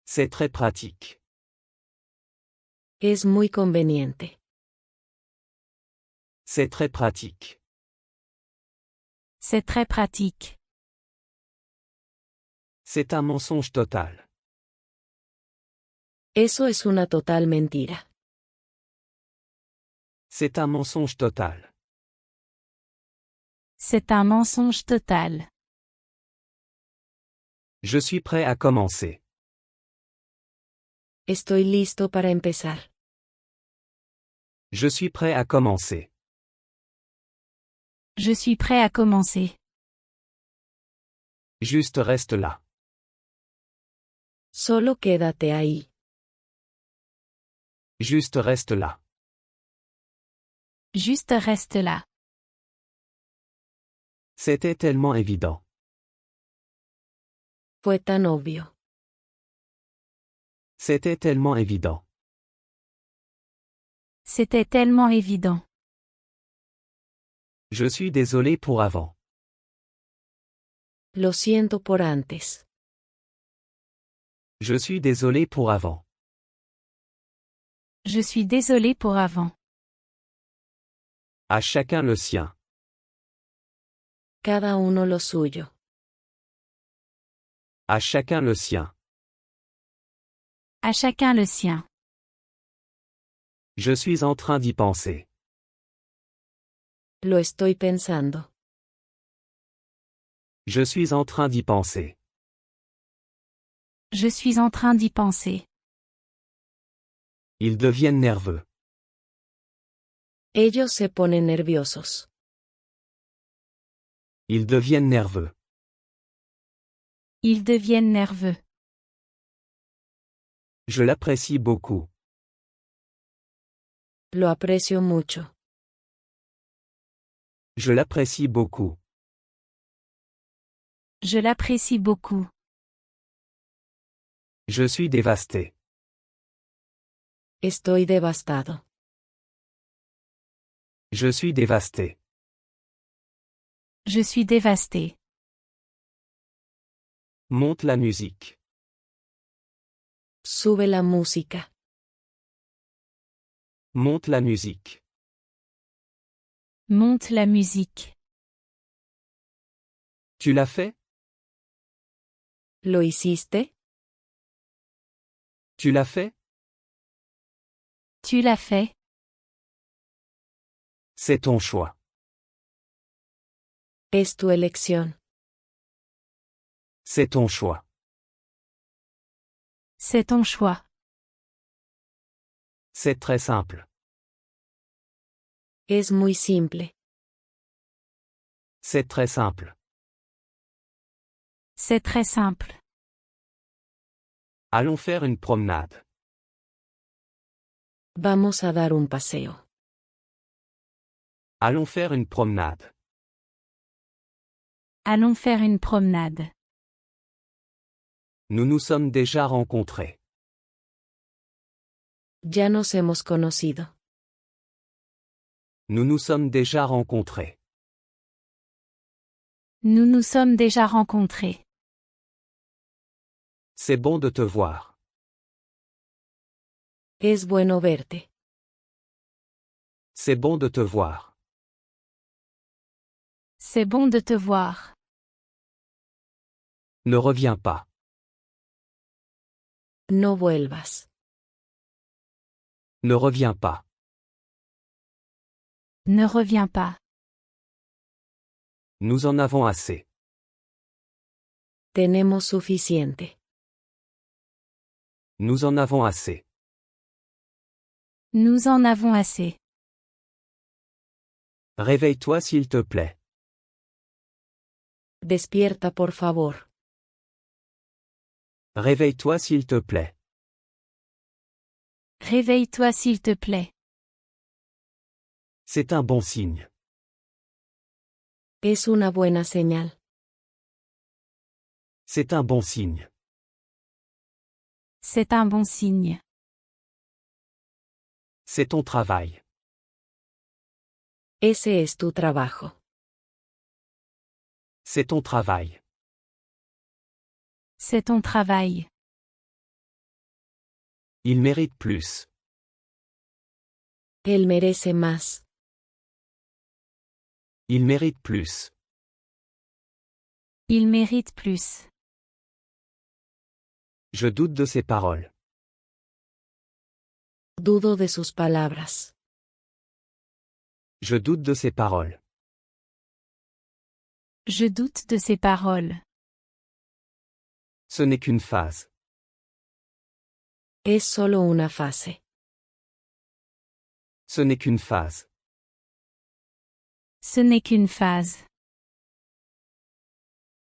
C'est très pratique. Es muy conveniente. C'est très pratique. C'est très pratique. C'est un mensonge total. Eso es una total mentira. C'est un mensonge total. C'est un mensonge total. Je suis prêt à commencer. Estoy listo para empezar. Je suis prêt à commencer. Je suis prêt à commencer. Juste reste là. Solo quédate ahí. Juste reste là. Juste reste là. C'était tellement évident. Fue tan obvio. C'était tellement évident. C'était tellement évident. Je suis désolé pour avant. Lo siento por antes. Je suis désolé pour avant. Je suis désolé pour avant. À chacun le sien. Cada uno lo suyo. À chacun le sien. À chacun le sien. Je suis en train d'y penser. Lo estoy pensando. Je suis en train d'y penser. Je suis en train d'y penser. Ils deviennent nerveux. Ellos se ponen nerviosos. Ils deviennent nerveux. Ils deviennent nerveux. Je l'apprécie beaucoup. Lo aprecio mucho. Je l'apprécie beaucoup. Je l'apprécie beaucoup. Je suis dévasté. Estoy devastado. Je suis dévasté. Je suis dévasté. Monte la musique. Sube la música. Monte la musique. Monte la musique. Tu l'as fait? ¿Lo hiciste? Tu l'as fait? Tu l'as fait. C'est ton choix. Es tu elección. C'est ton choix. C'est ton choix. C'est très simple. Es muy simple. C'est très simple. C'est très simple. Allons faire une promenade. Vamos a dar un paseo. Allons faire une promenade. Allons faire une promenade. Nous nous sommes déjà rencontrés. Ya nos hemos conocido. Nous nous sommes déjà rencontrés. Nous nous sommes déjà rencontrés. C'est bon de te voir. Es bueno verte. C'est bon de te voir. C'est bon de te voir. Ne reviens pas. No vuelvas. Ne reviens pas. Ne reviens pas. Nous en avons assez. Tenemos suficiente. Nous en avons assez. Nous en avons assez. Réveille-toi s'il te plaît. Despierta por favor. Réveille-toi s'il te plaît. Réveille-toi s'il te plaît. C'est un bon signe. Es una buena señal. C'est un bon signe. C'est un bon signe. C'est ton travail. Ese es tu trabajo. C'est ton travail. C'est ton travail. Il mérite plus. Él merece más. Il mérite plus. Il mérite plus. Je doute de ses paroles. Dudo de sus palabras. Je doute de ses paroles. Je doute de ses paroles. Ce n'est qu'une phase. Es solo una fase. Ce n'est qu'une phase. Ce n'est qu'une phase.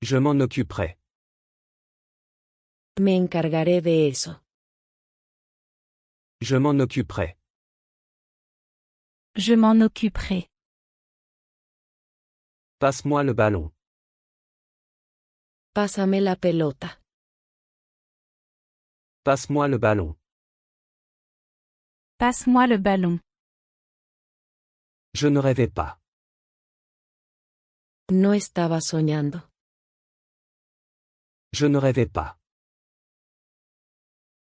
Je m'en occuperai. Me encargaré de eso. Je m'en occuperai. Je m'en occuperai. Passe-moi le ballon. Pásame la pelota. Passe-moi le ballon. Passe-moi le ballon. Je ne rêvais pas. No estaba soñando. Je ne rêvais pas.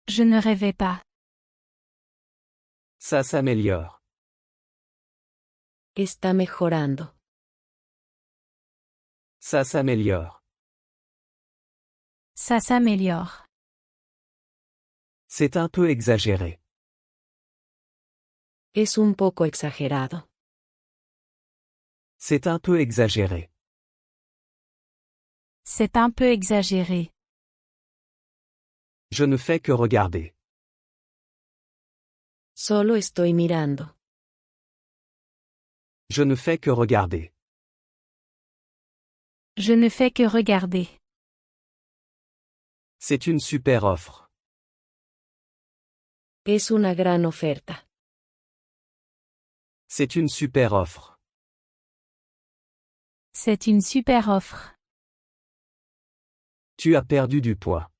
Je ne rêvais pas. Ça s'améliore. Está mejorando. Ça s'améliore. Ça s'améliore. C'est un peu exagéré. Es un poco exagerado. C'est un peu exagéré. C'est un peu exagéré. Je ne fais que regarder. Solo estoy mirando. Je ne fais que regarder. Je ne fais que regarder. C'est une super offre. Es una gran oferta. C'est une super offre. C'est une super offre. Tu as perdu du poids.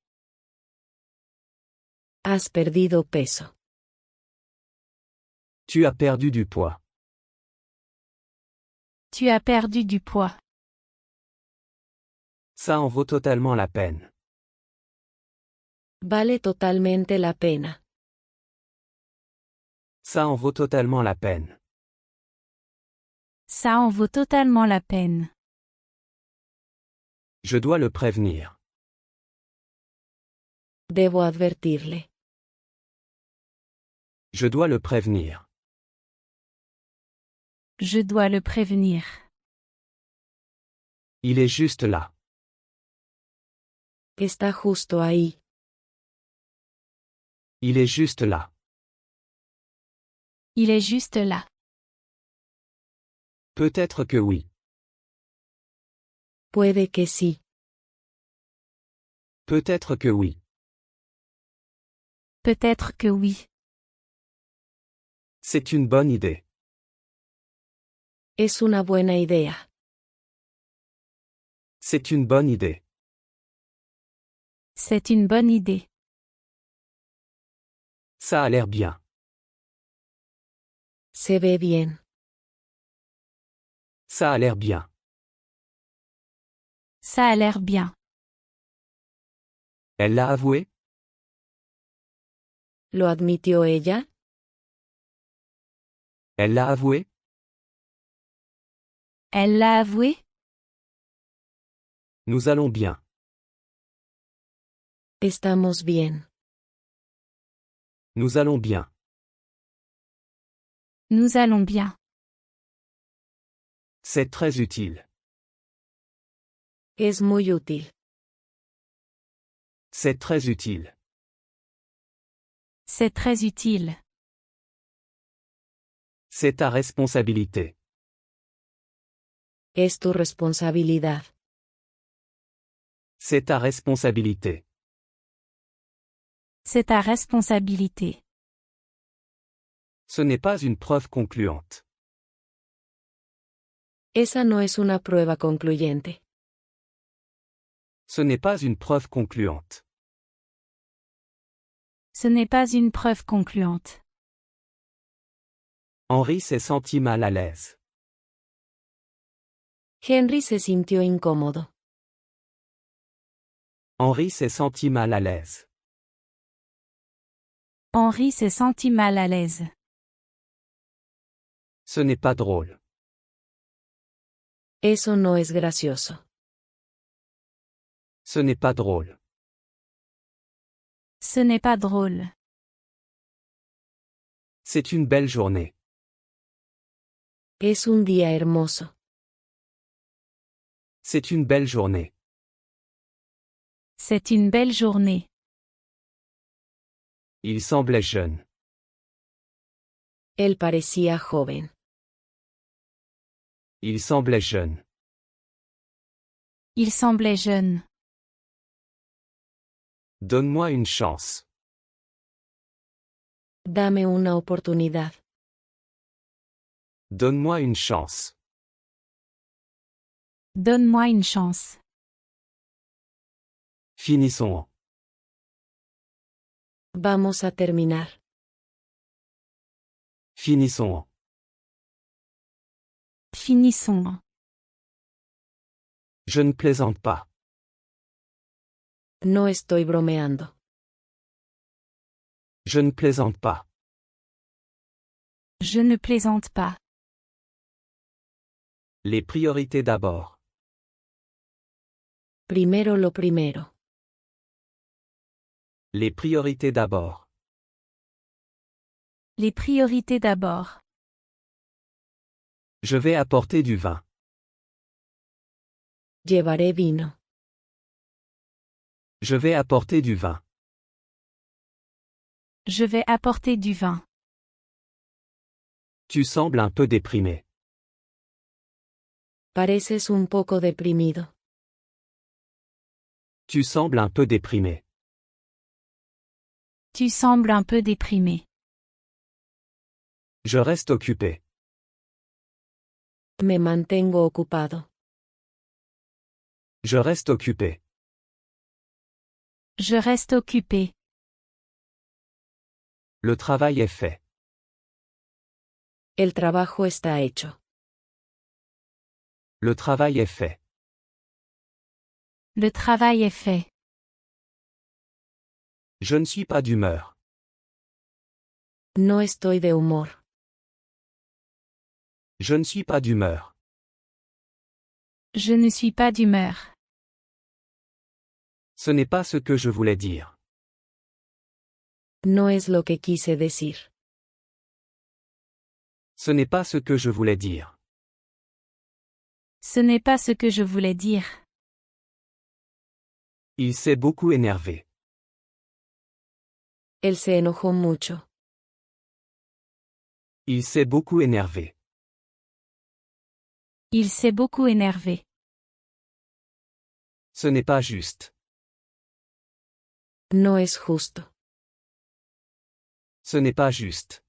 Has perdido peso. Tu as perdu du poids. Tu as perdu du poids. Ça en vaut totalement la peine. Vale totalmente la pena. Ça en vaut totalement la peine. Ça en vaut totalement la peine. Je dois le prévenir. Debo advertirle. Je dois le prévenir. Je dois le prévenir. Il est juste là. Está justo ahí. Il est juste là. Il est juste là. Peut-être que oui. Puede que sí. Peut-être que oui. Peut-être que oui. C'est une bonne idée. Es una buena idea. C'est une bonne idée. C'est une bonne idée. Ça a l'air bien. Se ve bien. Ça a l'air bien. Ça a l'air bien. Elle l'a avoué? ¿Lo admitió ella? Elle l'a avoué? Elle l'a avoué? Nous allons bien. Estamos bien. Nous allons bien. Nous allons bien. C'est très utile. Es muy útil. C'est très utile. C'est très utile. C'est ta responsabilité. Es tu responsabilidad. C'est ta responsabilité. C'est ta responsabilité. Ce n'est pas une preuve concluante. Esa no es una prueba concluyente. Ce n'est pas une preuve concluante. Ce n'est pas une preuve concluante. Henri s'est senti mal à l'aise. Henry se sintió incómodo. Henri s'est senti mal à l'aise. Henri se sentit mal à l'aise. Ce n'est pas drôle. Eso no es gracioso. Ce n'est pas drôle. Ce n'est pas drôle. C'est une belle journée. Es un día hermoso. C'est une belle journée. C'est une belle journée. Il semblait jeune. Él parecía joven. Il semblait jeune. Il semblait jeune. Donne-moi une chance. Dame una oportunidad. Donne-moi une chance. Donne-moi une chance. Finissons. Vamos a terminar. Finissons. Finissons. Je ne plaisante pas. No estoy bromeando. Je ne plaisante pas. Je ne plaisante pas. Les priorités d'abord. Primero lo primero. Les priorités d'abord. Les priorités d'abord. Je vais apporter du vin. Llevaré vino. Je vais apporter du vin. Je vais apporter du vin. Tu sembles un peu déprimé. Pareces un poco deprimido. Tu sembles un peu déprimé. Tu sembles un peu déprimé. Je reste occupé. Me mantengo ocupado. Je reste occupé. Je reste occupé. Le travail est fait. El trabajo está hecho. Le travail est fait. Le travail est fait. Je ne suis pas d'humeur. No estoy de humor. Je ne suis pas d'humeur. Je ne suis pas d'humeur. Ce n'est pas ce que je voulais dire. No es lo que quise decir. Ce n'est pas ce que je voulais dire. Ce n'est pas ce que je voulais dire. Il s'est beaucoup énervé. Él se enojó mucho. Il s'est beaucoup énervé. Il s'est beaucoup énervé. Ce n'est pas juste. No es justo. Ce n'est pas juste.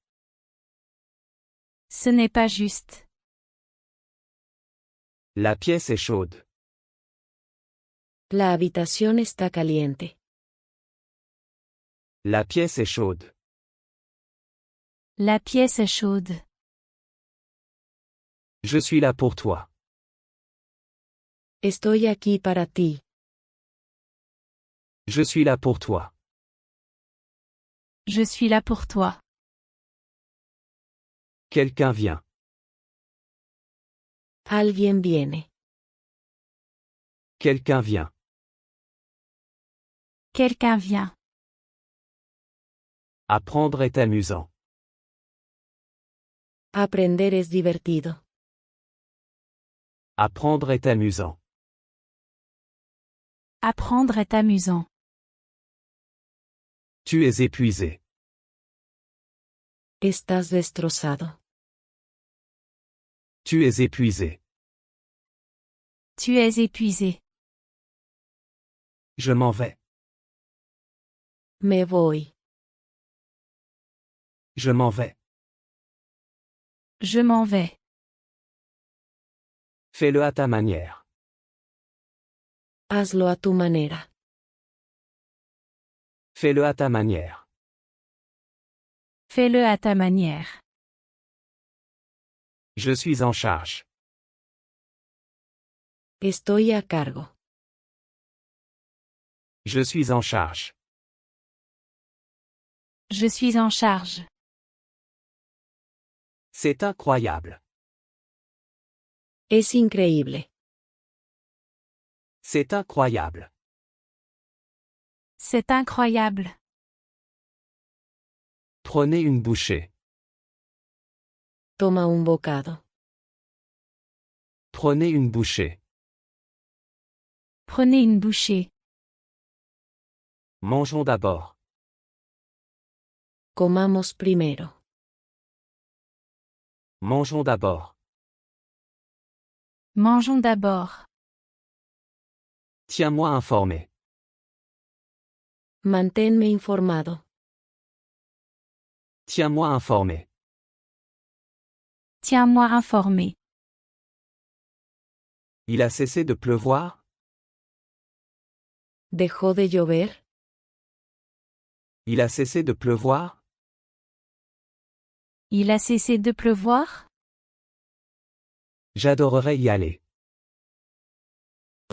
Ce n'est pas juste. La pièce est chaude. La habitación está caliente. La pièce est chaude. La pièce est chaude. Je suis là pour toi. Estoy aquí para ti. Je suis là pour toi. Je suis là pour toi. Quelqu'un vient. Alguien viene. Quelqu'un vient. Quelqu'un vient. Apprendre est amusant. Aprender es divertido. Apprendre est amusant. Apprendre est amusant. Tu es épuisé. Estás destrozado. Tu es épuisé. Tu es épuisé. Je m'en vais. Me voy. Je m'en vais. Je m'en vais. Fais-le à ta manière. Hazlo a tu manera. Fais-le à ta manière. Fais-le à ta manière. Je suis en charge. Estoy a cargo. Je suis en charge. Je suis en charge. C'est incroyable. Es increíble. C'est incroyable. C'est incroyable. Prenez une bouchée. Toma un bocado. Prenez une bouchée. Prenez une bouchée. Mangeons d'abord. Comamos primero. Mangeons d'abord. Mangeons d'abord. Tiens-moi informé. Manténme informado. Tiens-moi informé. Tiens-moi informé. Il a cessé de pleuvoir? ¿Dejó de llover? Il a cessé de pleuvoir? Il a cessé de pleuvoir? J'adorerais y aller.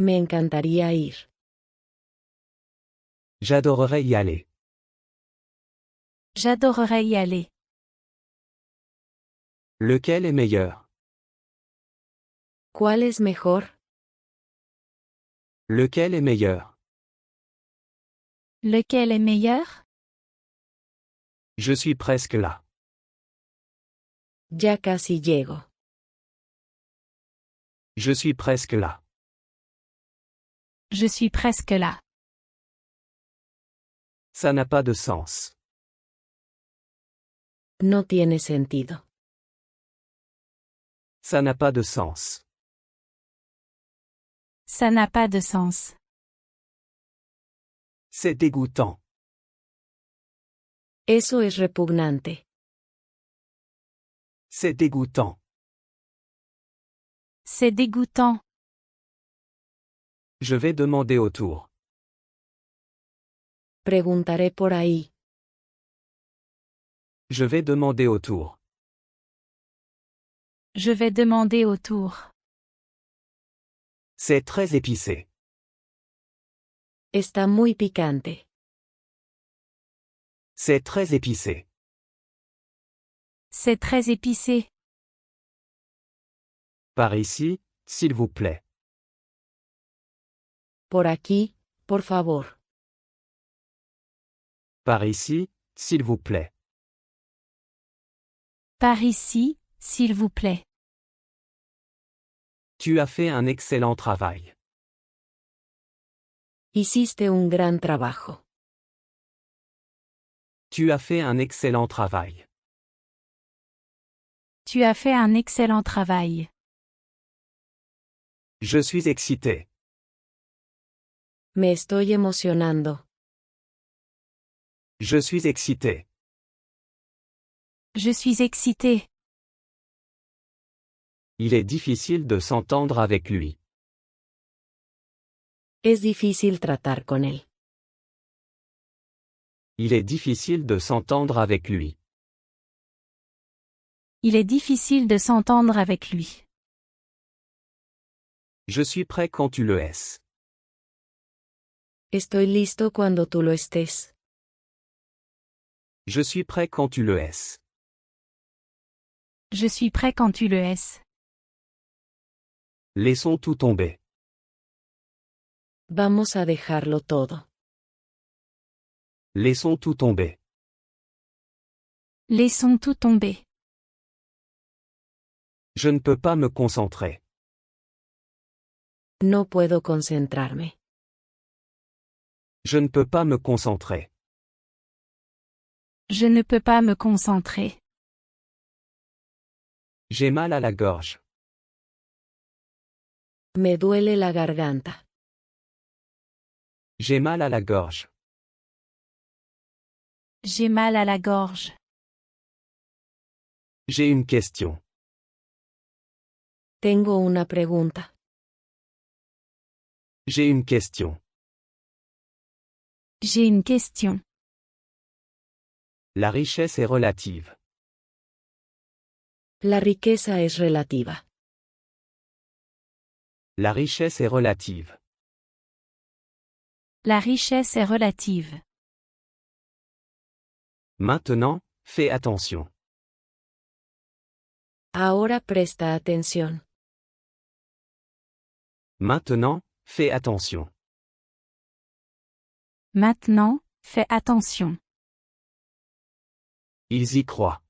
Me encantaría ir. J'adorerais y aller. J'adorerais y aller. Lequel est meilleur? ¿Cuál es mejor? Lequel est meilleur? Lequel est meilleur? Je suis presque là. Ya casi llego. Je suis presque là. Je suis presque là. Ça n'a pas de sens. No tiene sentido. Ça n'a pas de sens. Ça n'a pas de sens. C'est dégoûtant. Eso es repugnante. C'est dégoûtant. C'est dégoûtant. Je vais demander autour. Preguntaré por ahí. Je vais demander autour. Je vais demander autour. C'est très épicé. Está muy picante. C'est très épicé. C'est très épicé. Par ici, s'il vous plaît. Por aquí, por favor. Par ici, s'il vous plaît. Par ici, s'il vous plaît. Tu as fait un excellent travail. Hiciste un gran trabajo. Tu as fait un excellent travail. Tu as fait un excellent travail. Je suis excité. Me estoy emocionando. Je suis excité. Je suis excité. Il est difficile de s'entendre avec lui. Es difícil tratar con él. Il est difficile de s'entendre avec lui. Il est difficile de s'entendre avec lui. Je suis prêt quand tu le es. Estoy listo cuando tú lo estés. Je suis prêt quand tu le es. Je suis prêt quand tu le es. Laissons tout tomber. Vamos a dejarlo todo. Laissons tout tomber. Laissons tout tomber. Je ne peux pas me concentrer. No puedo concentrarme. Je ne peux pas me concentrer. Je ne peux pas me concentrer. J'ai mal à la gorge. Me duele la garganta. J'ai mal à la gorge. J'ai mal à la gorge. J'ai une question. Tengo una pregunta. J'ai une question. J'ai une question. La richesse est relative. La riqueza es relativa. La richesse est relative. La richesse est relative. Maintenant, fais attention. Ahora presta atención. Maintenant, fais attention. Maintenant, fais attention. Ils y croient.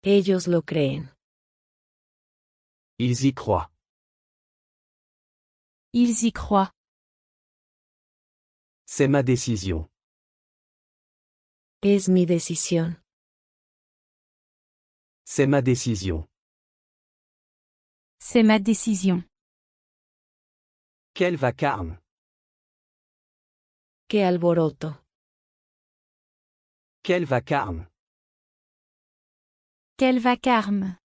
Ellos lo creen. Ils y croient. Ils y croient. C'est ma décision. Es mi decisión. C'est ma décision. C'est ma décision. Quel vacarme. Qué alboroto. Quel vacarme. Quel vacarme.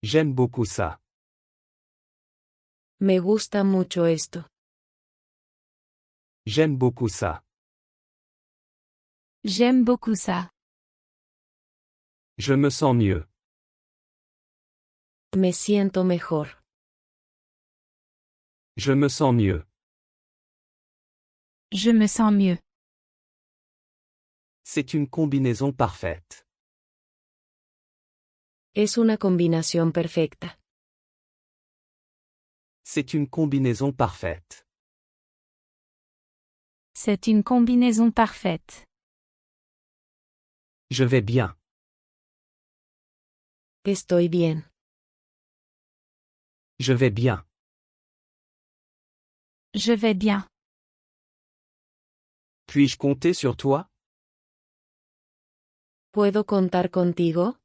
J'aime beaucoup ça. Me gusta mucho esto. J'aime beaucoup ça. J'aime beaucoup ça. Je me sens mieux. Me siento mejor. Je me sens mieux. Je me sens mieux. C'est une combinaison parfaite. Es una combinación perfecta. C'est une combinaison parfaite. C'est une combinaison parfaite. Je vais bien. Estoy bien. Je vais bien. Je vais bien. Puis-je compter sur toi? ¿Puedo contar contigo?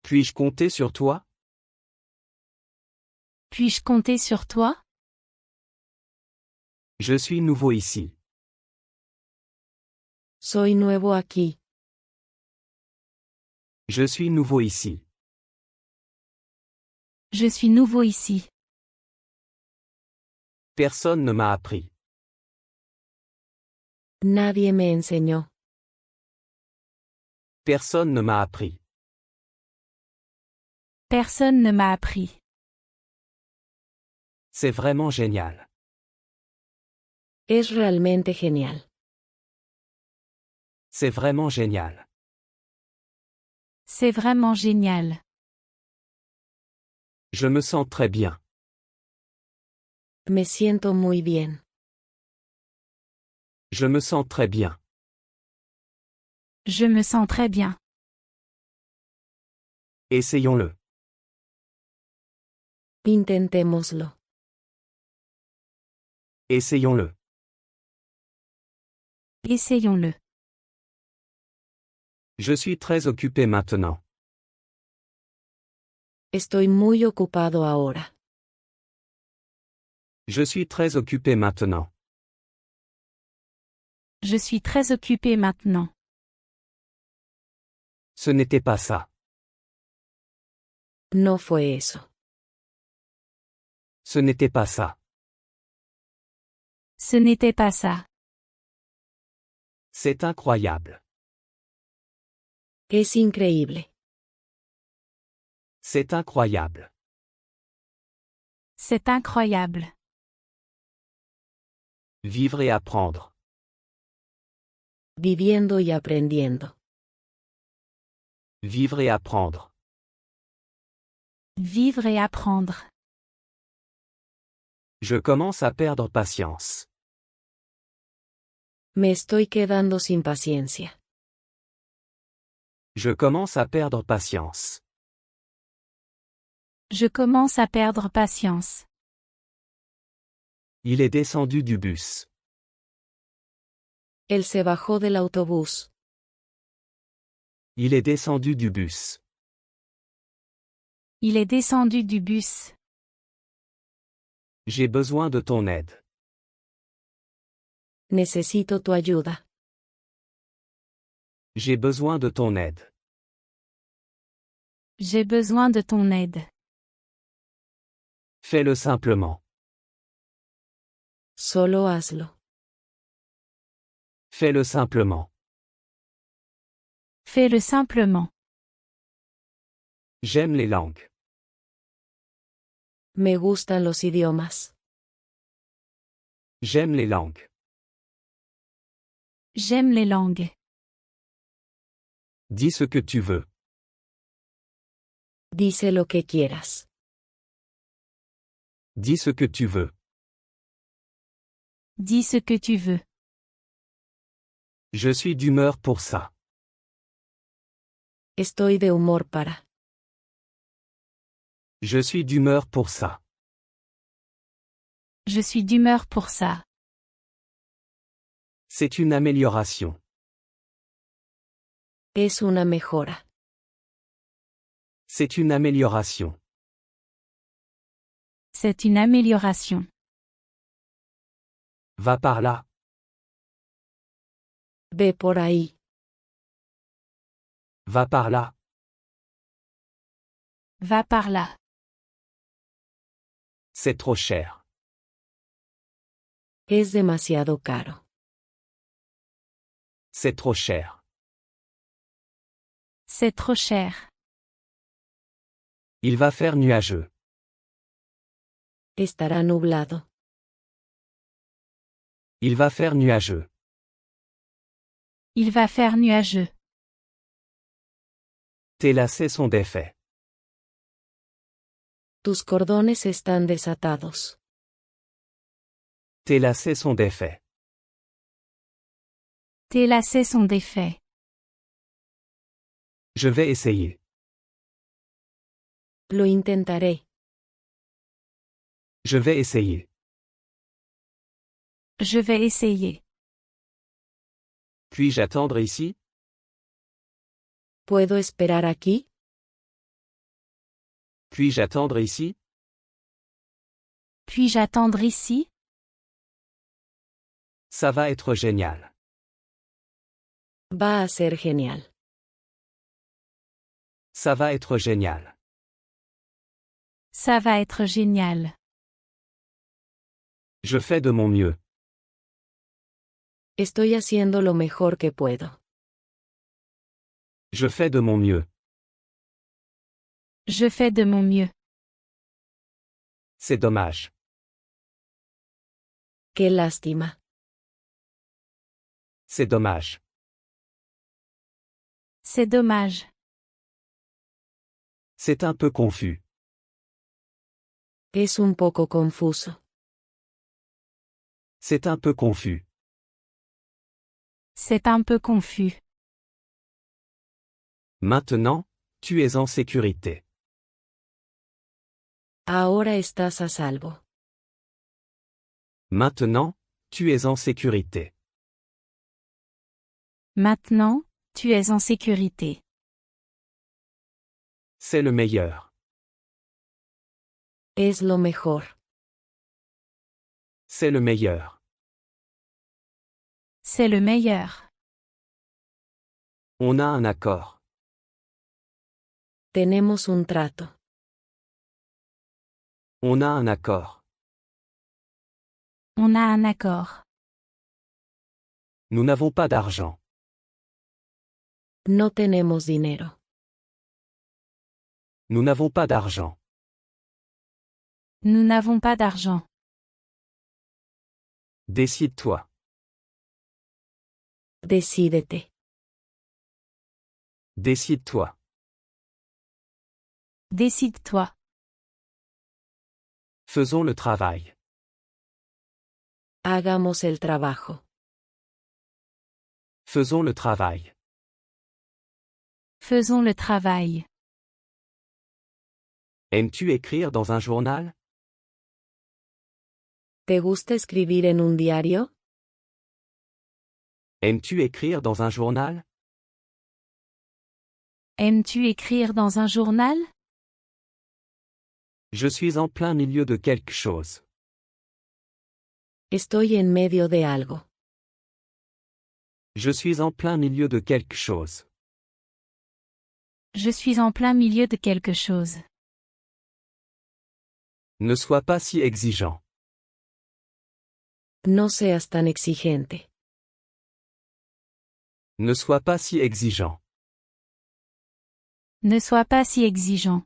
Puis-je compter sur toi? Puis-je compter sur toi? Je suis nouveau ici. Soy nuevo aquí. Je suis nouveau ici. Je suis nouveau ici. Personne ne m'a appris. Nadie me enseñó. Personne ne m'a appris. Personne ne m'a appris. C'est vraiment génial. Es realmente genial. C'est vraiment génial. C'est vraiment génial. Je me sens très bien. Me siento muy bien. Je me sens très bien. Je me sens très bien. Essayons-le. Intentémoslo. Essayons-le. Essayons-le. Je suis très occupé maintenant. Estoy muy ocupado ahora. Je suis très occupé maintenant. Je suis très occupé maintenant. Ce n'était pas ça. No fue eso. Ce n'était pas ça. Ce n'était pas ça. C'est incroyable. Es increíble. C'est incroyable. C'est incroyable. Vivre et apprendre. Viviendo y aprendiendo. Vivre et apprendre. Vivre et apprendre. Je commence à perdre patience. Me estoy quedando sin paciencia. Je commence à perdre patience. Je commence à perdre patience. Il est descendu du bus. Él se bajó del autobús. Il est descendu du bus. Il est descendu du bus. J'ai besoin de ton aide. Necesito tu ayuda. J'ai besoin de ton aide. J'ai besoin de ton aide. Fais-le simplement. Solo hazlo. Fais-le simplement. Fais-le simplement. J'aime les langues. Me gustan los idiomas. J'aime les langues. J'aime les langues. Dis ce que tu veux. Dice lo que quieras. Dis ce que tu veux. Dis ce que tu veux. Je suis d'humeur pour ça. Estoy de humor para. Je suis d'humeur pour ça. Je suis d'humeur pour ça. C'est une amélioration. Es una mejora. C'est une amélioration. C'est une amélioration. Va par là. Ve por ahí. Va par là. Va par là. C'est trop cher. Es demasiado caro. C'est trop cher. C'est trop cher. Il va faire nuageux. Estará nublado. Il va faire nuageux. Il va faire nuageux. Tes lacets sont défaits. Tus cordones están desatados. Tes lacets sont défaits. Tes lacets sont défaits. Je vais essayer. Lo intentaré. Je vais essayer. Je vais essayer. Puis-je attendre ici? ¿Puedo esperar aquí? Puis-je attendre ici? Puis-je attendre ici? Ça va être génial. Va a ser genial. Ça va être génial. Ça va être génial. Je fais de mon mieux. Estoy haciendo lo mejor que puedo. Je fais de mon mieux. Je fais de mon mieux. C'est dommage. Qué lástima. C'est dommage. C'est dommage. C'est un peu confus. Es un poco confuso. C'est un peu confus. C'est un peu confus. Maintenant, tu es en sécurité. Ahora estás a salvo. Maintenant, tu es en sécurité. Maintenant, tu es en sécurité. C'est le meilleur. Es lo mejor. C'est le meilleur. C'est le meilleur. On a un accord. Tenemos un trato. On a un accord. On a un accord. Nous n'avons pas d'argent. No tenemos dinero. Nous n'avons pas d'argent. Nous n'avons pas d'argent. Décide-toi. Decídete. Décide-toi. Décide-toi. Faisons le travail. Hagamos el trabajo. Faisons le travail. Faisons le travail. Aimes-tu écrire dans un journal? ¿Te gusta escribir en un diario? Aimes-tu écrire dans un journal? Aimes-tu écrire dans un journal? Je suis en plein milieu de quelque chose. Estoy en medio de algo. Je suis en plein milieu de quelque chose. Je suis en plein milieu de quelque chose. Ne sois pas si exigeant. No seas tan exigente. Ne sois pas si exigeant. Ne sois pas si exigeant.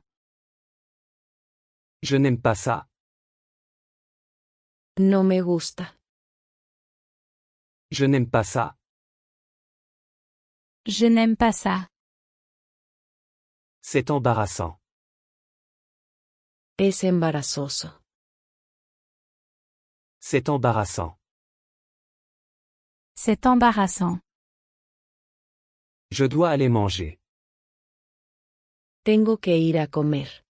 Je n'aime pas ça. No me gusta. Je n'aime pas ça. Je n'aime pas ça. C'est embarrassant. Es embarazoso. C'est embarrassant. C'est embarrassant. Je dois aller manger. Tengo que ir a comer.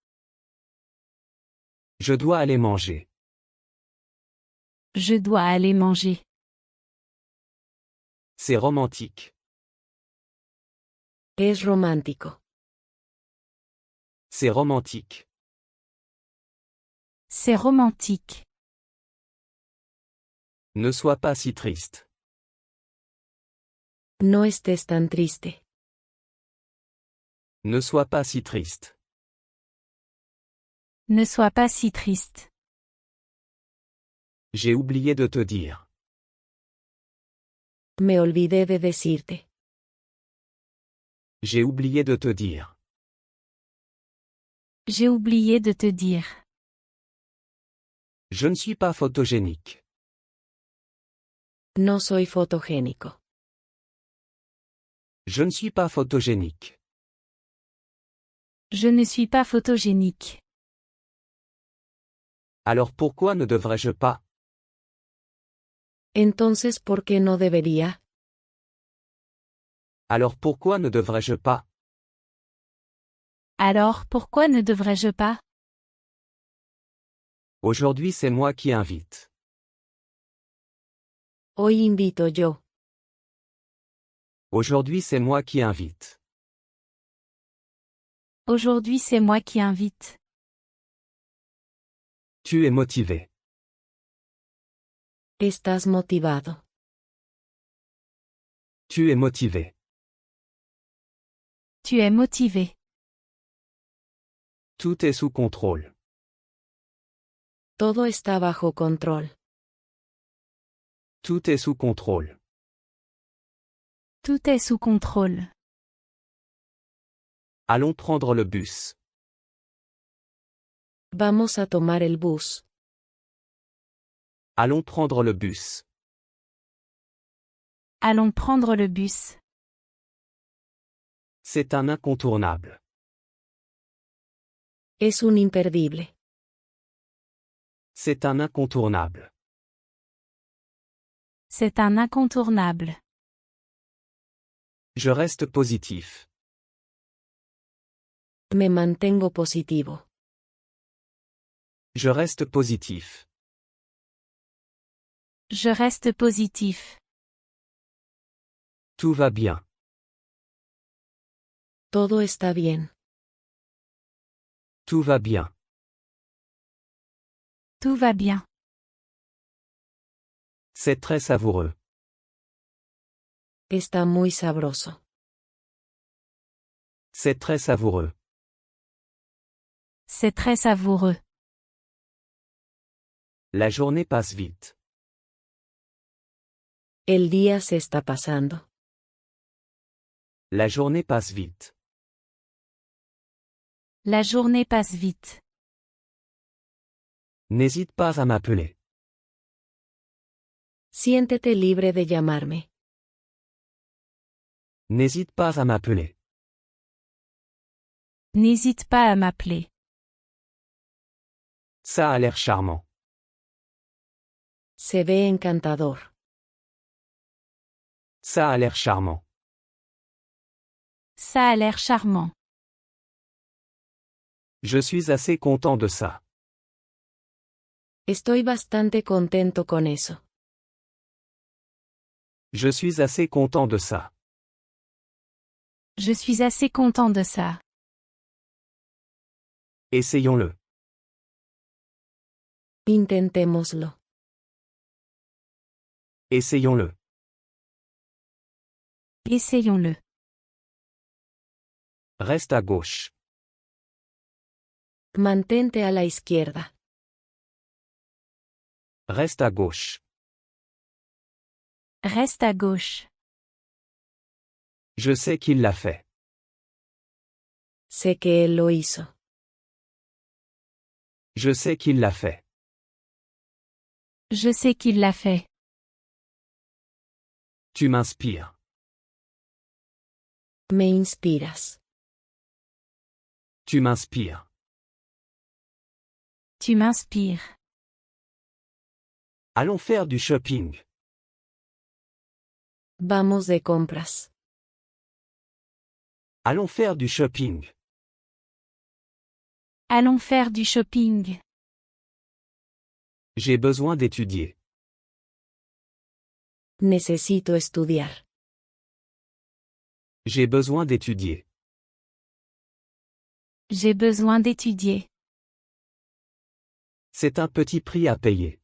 Je dois aller manger. Je dois aller manger. C'est romantique. Es romántico. C'est romantique. C'est romantique. Ne sois pas si triste. No estés tan triste. Ne sois pas si triste. Ne sois pas si triste. J'ai oublié de te dire. Me olvidé de decirte. J'ai oublié de te dire. J'ai oublié de te dire. Je ne suis pas photogénique. No soy fotogénico. Je ne suis pas photogénique. Je ne suis pas photogénique. Alors pourquoi ne devrais-je pas? Entonces, ¿por qué no debería? Alors pourquoi ne devrais-je pas? Alors pourquoi ne devrais-je pas? Aujourd'hui c'est moi qui invite. Hoy invito yo. Aujourd'hui c'est moi qui invite. Aujourd'hui c'est moi qui invite. Tu es motivé. Estás motivado. Tu es motivé. Tu es motivé. Tout est sous contrôle. Todo está bajo control. Tout est sous contrôle. Tout est sous contrôle. Allons prendre le bus. Vamos a tomar el bus. Allons prendre le bus. Allons prendre le bus. C'est un incontournable. Es un imperdible. C'est un incontournable. C'est un incontournable. Je reste positif. Me mantengo positivo. Je reste positif. Je reste positif. Tout va bien. Todo está bien. Tout va bien. Tout va bien. C'est très savoureux. Está muy sabroso. C'est très savoureux. C'est très savoureux. La journée passe vite. El día se está pasando. La journée passe vite. La journée passe vite. N'hésite pas à m'appeler. Siéntete libre de llamarme. N'hésite pas à m'appeler. N'hésite pas à m'appeler. Ça a l'air charmant. Se ve encantador. Ça a l'air charmant. Ça a l'air charmant. Je suis assez content de ça. Estoy bastante contento con eso. Je suis assez content de ça. Je suis assez content de ça. Essayons-le. Intentémoslo. Essayons-le. Essayons-le. Reste à gauche. Mantente a la izquierda. Reste à gauche. Reste à gauche. Je sais qu'il l'a fait. Sé que él lo hizo. Je sais qu'il l'a fait. Je sais qu'il l'a fait. Tu m'inspires. Me inspiras. Tu m'inspires. Tu m'inspires. Allons faire du shopping. Vamos de compras. Allons faire du shopping. Allons faire du shopping. J'ai besoin d'étudier. Necesito estudiar. J'ai besoin d'étudier. J'ai besoin d'étudier. C'est un petit prix à payer.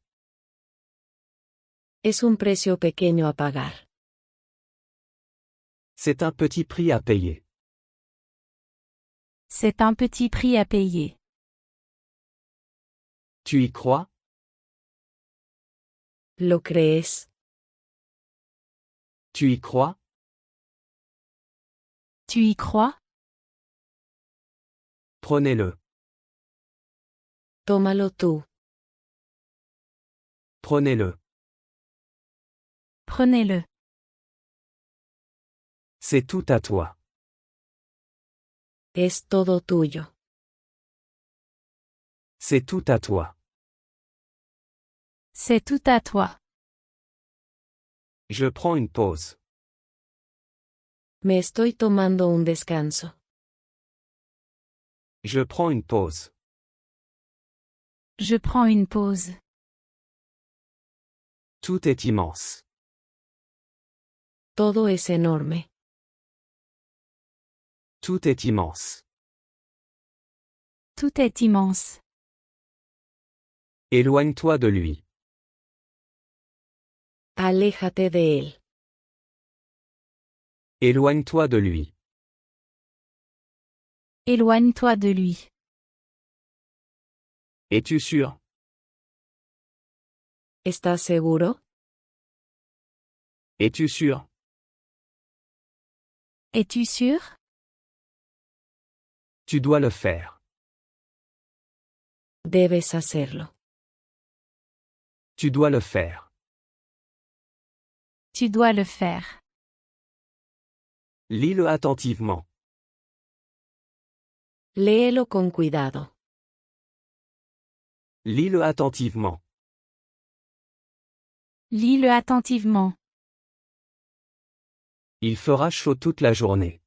Es un precio pequeño a pagar. C'est un petit prix à payer. C'est un petit prix à payer. Tu y crois? ¿Lo crees? Tu y crois? Tu y crois? Prenez-le. Tómalo tú. Prenez-le. Prenez-le. C'est tout à toi. Es todo tuyo. C'est tout à toi. C'est tout à toi. Je prends une pause. Me estoy tomando un descanso. Je prends une pause. Je prends une pause. Tout est immense. Todo es enorme. Tout est immense. Tout est immense. Éloigne-toi de lui. Aléjate de él. Éloigne-toi de lui. Éloigne-toi de lui. Es-tu sûr? ¿Estás seguro? Es-tu sûr? Es-tu sûr? Tu dois le faire. Debes hacerlo. Tu dois le faire. Tu dois le faire. Lis-le attentivement. Léelo con cuidado. Lis-le attentivement. Lis-le attentivement. Il fera chaud toute la journée.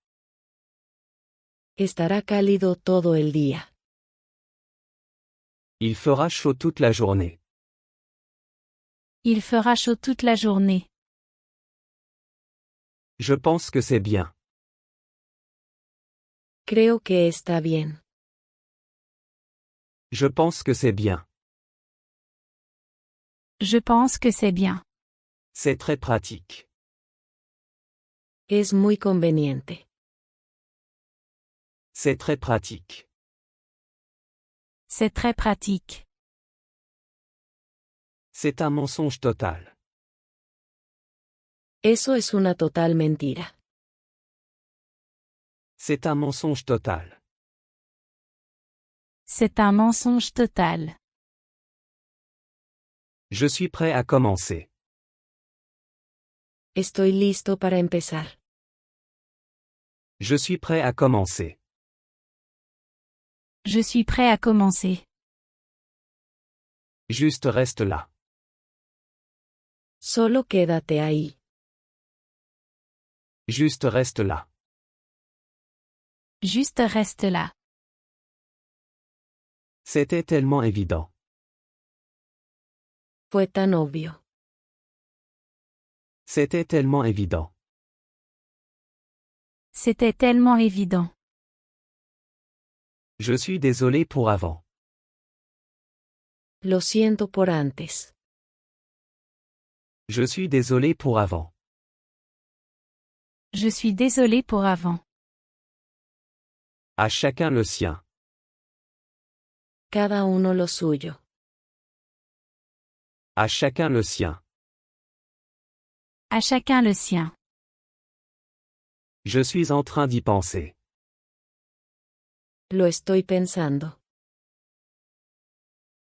Estará cálido todo el día. Il fera chaud toute la journée. Il fera chaud toute la journée. Je pense que c'est bien. Creo que está bien. Je pense que c'est bien. Je pense que c'est bien. C'est très pratique. Es muy conveniente. C'est très pratique. C'est très pratique. C'est un mensonge total. Eso es una total mentira. C'est un mensonge total. C'est un mensonge total. Je suis prêt à commencer. Estoy listo para empezar. Je suis prêt à commencer. Je suis prêt à commencer. Juste reste là. Solo quédate ahí. Juste reste là. Juste reste là. C'était tellement évident. Fue tan obvio. C'était tellement évident. C'était tellement évident. Je suis désolé pour avant. Lo siento por antes. Je suis désolé pour avant. Je suis désolé pour avant. À chacun le sien. Cada uno lo suyo. À chacun le sien. À chacun le sien. Je suis en train d'y penser. Lo estoy pensando.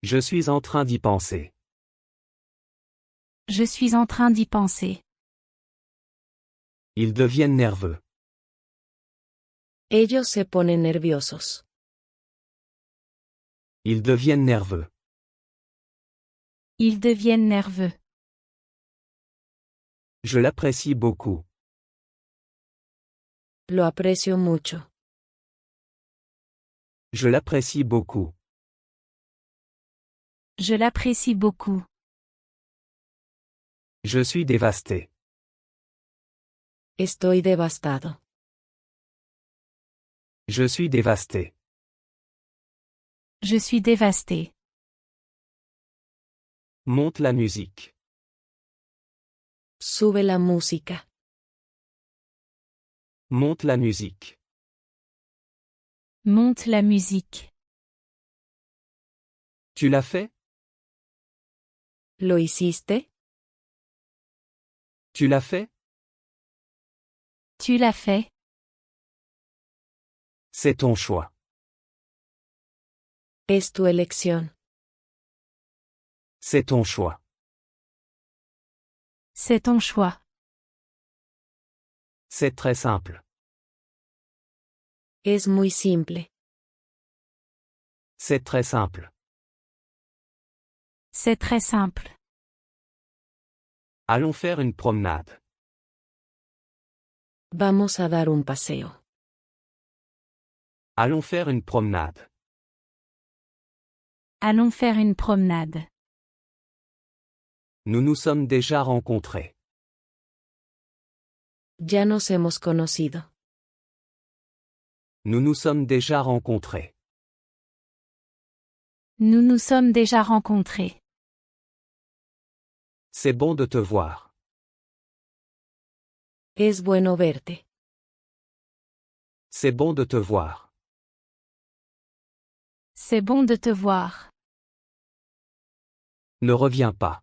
Je suis en train d'y penser. Je suis en train d'y penser. Ils deviennent nerveux. Ellos se ponen nerviosos. Ils deviennent nerveux. Ils deviennent nerveux. Je l'apprécie beaucoup. Lo aprecio mucho. Je l'apprécie beaucoup. Je l'apprécie beaucoup. Je suis dévasté. Estoy devastado. Je suis dévasté. Je suis dévasté. Monte la musique. Sube la música. Monte la musique. Monte la musique. Tu l'as fait? ¿Lo hiciste? Tu l'as fait? Tu l'as fait. C'est ton choix. Es tu elección. C'est ton choix. C'est ton choix. C'est très simple. Es muy simple. C'est très simple. C'est très simple. Allons faire une promenade. Vamos a dar un paseo. Allons faire une promenade. Allons faire une promenade. Nous nous sommes déjà rencontrés. Ya nos hemos conocido. Nous nous sommes déjà rencontrés. Nous nous sommes déjà rencontrés. C'est bon de te voir. Es bueno verte. C'est bon de te voir. C'est bon de te voir. Ne reviens pas.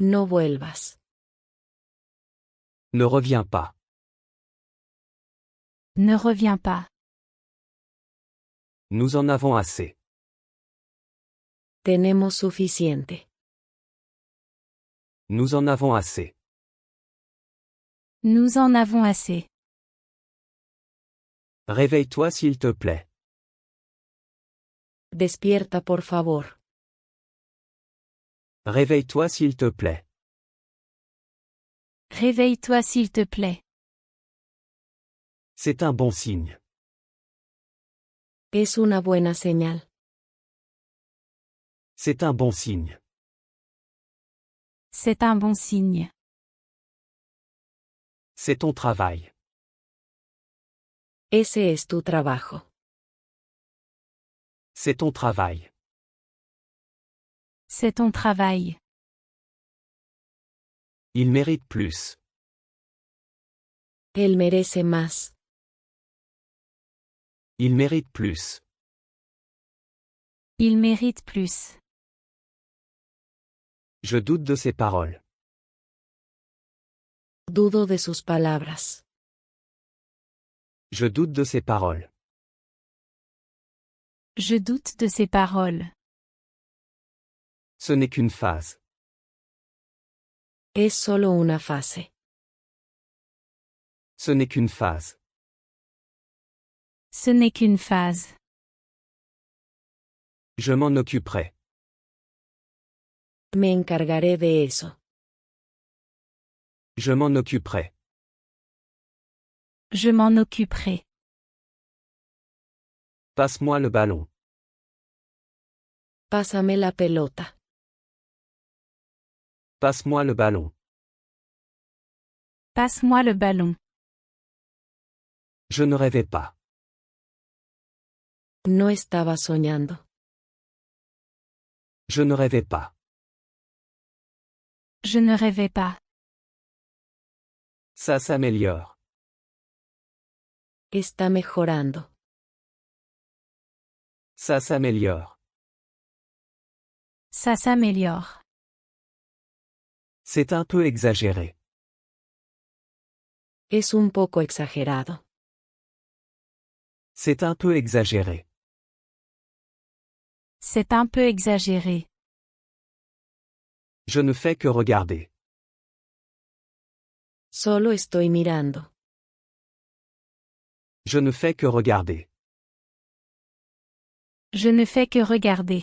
No vuelvas. Ne reviens pas. Ne reviens pas. Nous en avons assez. Tenemos suficiente. Nous en avons assez. Nous en avons assez. Réveille-toi s'il te plaît. Despierta por favor. Réveille-toi s'il te plaît. Réveille-toi s'il te plaît. C'est un bon signe. Es una buena señal. C'est un bon signe. C'est un bon signe. C'est ton travail. Ese es tu trabajo. C'est ton travail. C'est ton travail. Il mérite plus. Él merece más. Il mérite plus. Il mérite plus. Je doute de ses paroles. Dudo de sus palabras. Je doute de ses paroles. Je doute de ses paroles. Ce n'est qu'une phase. Es solo una fase. Ce n'est qu'une phase. Ce n'est qu'une phase. Je m'en occuperai. Me encargaré de eso. Je m'en occuperai. Je m'en occuperai. Passe-moi le ballon. Pásame la pelota. Passe-moi le ballon. Passe-moi le ballon. Je ne rêvais pas. No estaba soñando. Je ne rêvais pas. Je ne rêvais pas. Ça s'améliore. Está mejorando. Ça s'améliore. Ça s'améliore. C'est un peu exagéré. Es un poco exagerado. C'est un peu exagéré. C'est un peu exagéré. Je ne fais que regarder. Solo estoy mirando. Je ne fais que regarder. Je ne fais que regarder.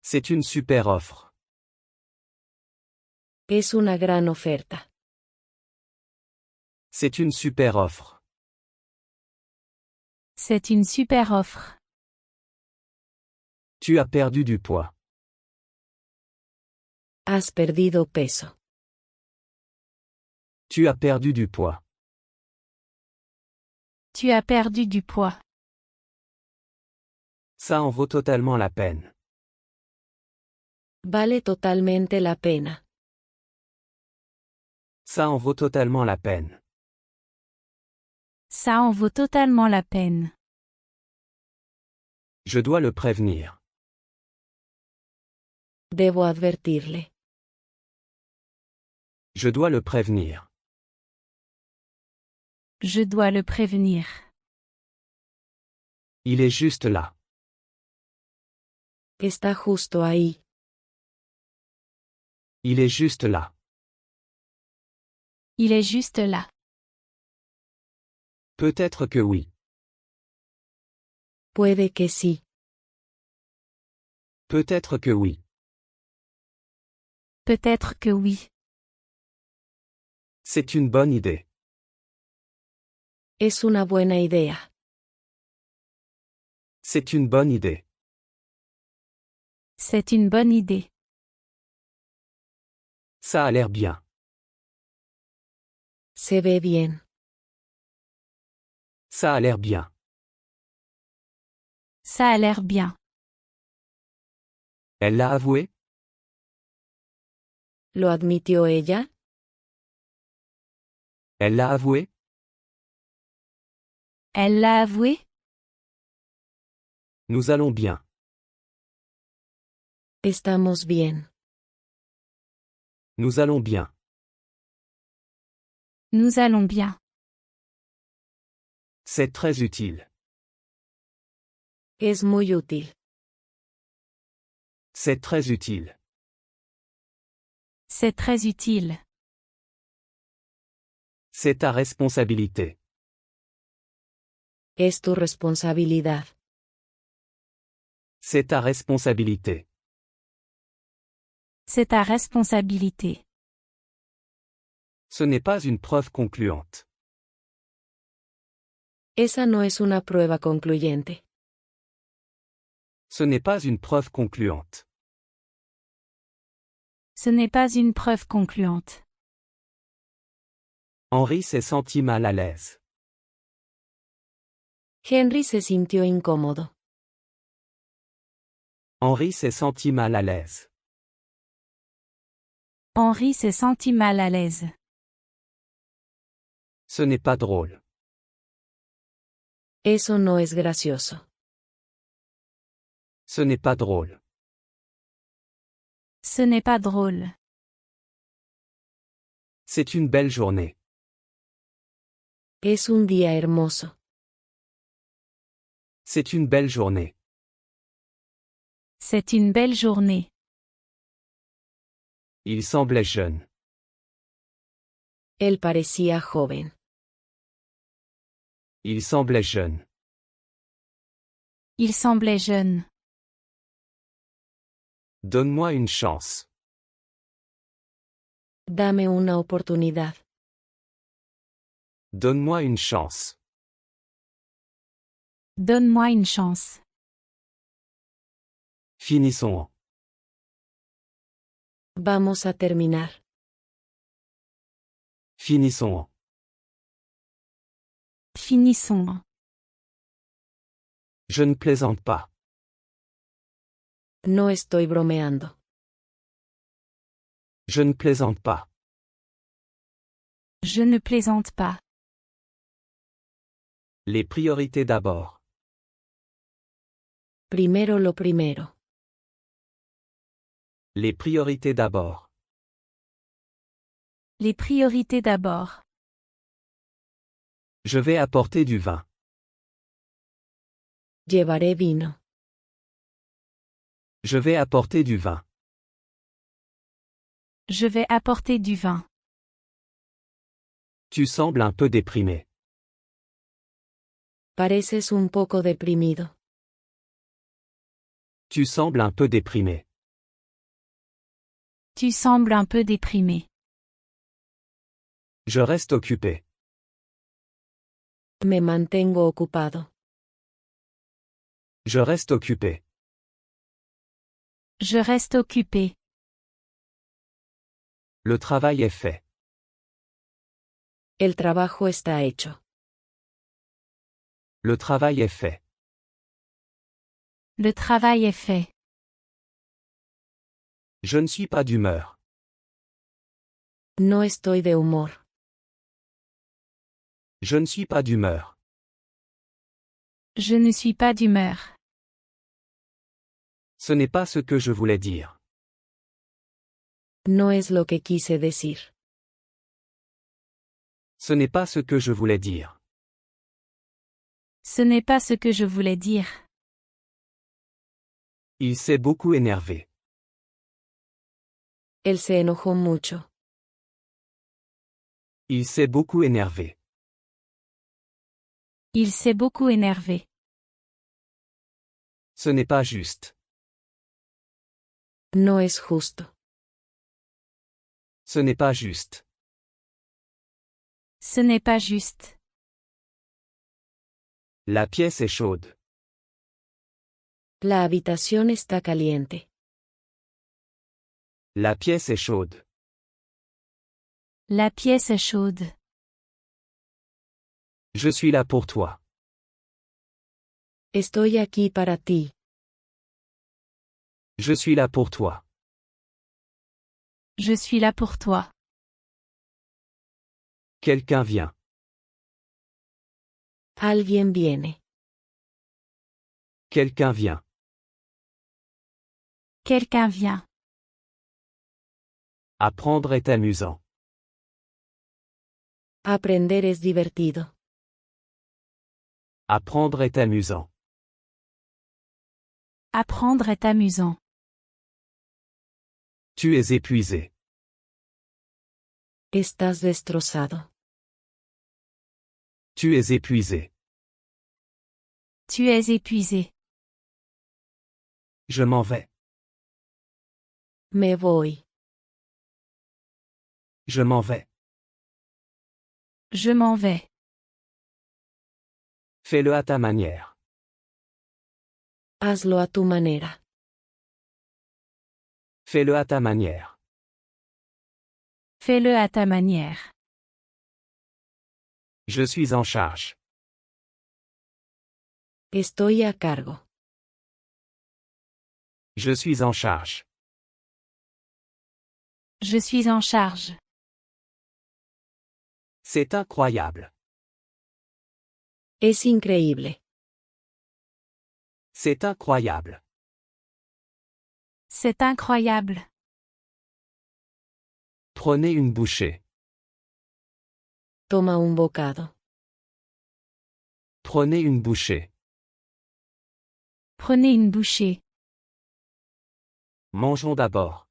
C'est une super offre. Es una gran oferta. C'est une super offre. C'est une super offre. Tu as perdu du poids. Has perdido peso. Tu as perdu du poids. Tu as perdu du poids. Ça en vaut totalement la peine. Vale totalmente la pena. Ça en vaut totalement la peine. Ça en vaut totalement la peine. Je dois le prévenir. Debo advertirle. Je dois le prévenir. Je dois le prévenir. Il est juste là. Está justo ahí. Il est juste là. Il est juste là. Peut-être que oui. Puede que sí. Peut-être que oui. Peut-être que oui. C'est une bonne idée. Es una buena idea. C'est une bonne idée. C'est une bonne idée. Ça a l'air bien. Se ve bien. Ça a l'air bien. Ça a l'air bien. Elle l'a avoué? ¿Lo admitió ella? Elle l'a avoué? Elle l'a avoué? Nous allons bien. Estamos bien. Nous allons bien. Nous allons bien. C'est très utile. Es muy útil. C'est très utile. C'est très utile. C'est ta responsabilité. Es tu responsabilidad. C'est ta responsabilité. C'est ta responsabilité. Ce n'est pas une preuve concluante. Esa no es una prueba concluyente. Ce n'est pas une preuve concluante. Ce n'est pas une preuve concluante. Henri s'est senti mal à l'aise. Henry se sintió incómodo. Henri s'est senti mal à l'aise. Henri s'est senti mal à l'aise. Ce n'est pas drôle. Eso no es gracioso. Ce n'est pas drôle. Ce n'est pas drôle. C'est une belle journée. Es un día hermoso. C'est une belle journée. C'est une belle journée. Il semblait jeune. Él parecía joven. Il semblait jeune. Il semblait jeune. Donne-moi une chance. Dame una oportunidad. Donne-moi une chance. Donne-moi une chance. Finissons. Vamos a terminar. Finissons. Finissons. Je ne plaisante pas. No estoy bromeando. Je ne plaisante pas. Je ne plaisante pas. Les priorités d'abord. Primero lo primero. Les priorités d'abord. Les priorités d'abord. Je vais apporter du vin. Llevaré vino. Je vais apporter du vin. Je vais apporter du vin. Tu sembles un peu déprimé. Pareces un poco deprimido. Tu sembles un peu déprimé. Tu sembles un peu déprimé. Je reste occupé. Me mantengo ocupado. Je reste occupé. Je reste occupé. Le travail est fait. El trabajo está hecho. Le travail est fait. Le travail est fait. Je ne suis pas d'humeur. No estoy de humor. Je ne suis pas d'humeur. Je ne suis pas d'humeur. Ce n'est pas ce que je voulais dire. No es lo que quise decir. Ce n'est pas ce que je voulais dire. Ce n'est pas ce que je voulais dire. Il s'est beaucoup énervé. Él se enojó mucho. Il s'est beaucoup énervé. Il s'est beaucoup énervé. Ce n'est pas juste. No es justo. Ce n'est pas juste. Ce n'est pas juste. La pièce est chaude. La habitación está caliente. La pièce est chaude. La pièce est chaude. Je suis là pour toi. Estoy aquí para ti. Je suis là pour toi. Je suis là pour toi. Quelqu'un vient. Alguien viene. Quelqu'un vient. Quelqu'un vient. Apprendre est amusant. Aprender es divertido. Apprendre est amusant. Apprendre est amusant. Tu es épuisé. Estás destrozado. Tu es épuisé. Tu es épuisé. Je m'en vais. Me voy. Je m'en vais. Je m'en vais. Fais-le à ta manière. Hazlo a tu manera. Fais-le à ta manière. Fais-le à ta manière. Je suis en charge. Estoy a cargo. Je suis en charge. Je suis en charge. C'est incroyable. Es increíble. C'est incroyable. C'est incroyable. Prenez une bouchée. Toma un bocado. Prenez une bouchée. Prenez une bouchée. Mangeons d'abord.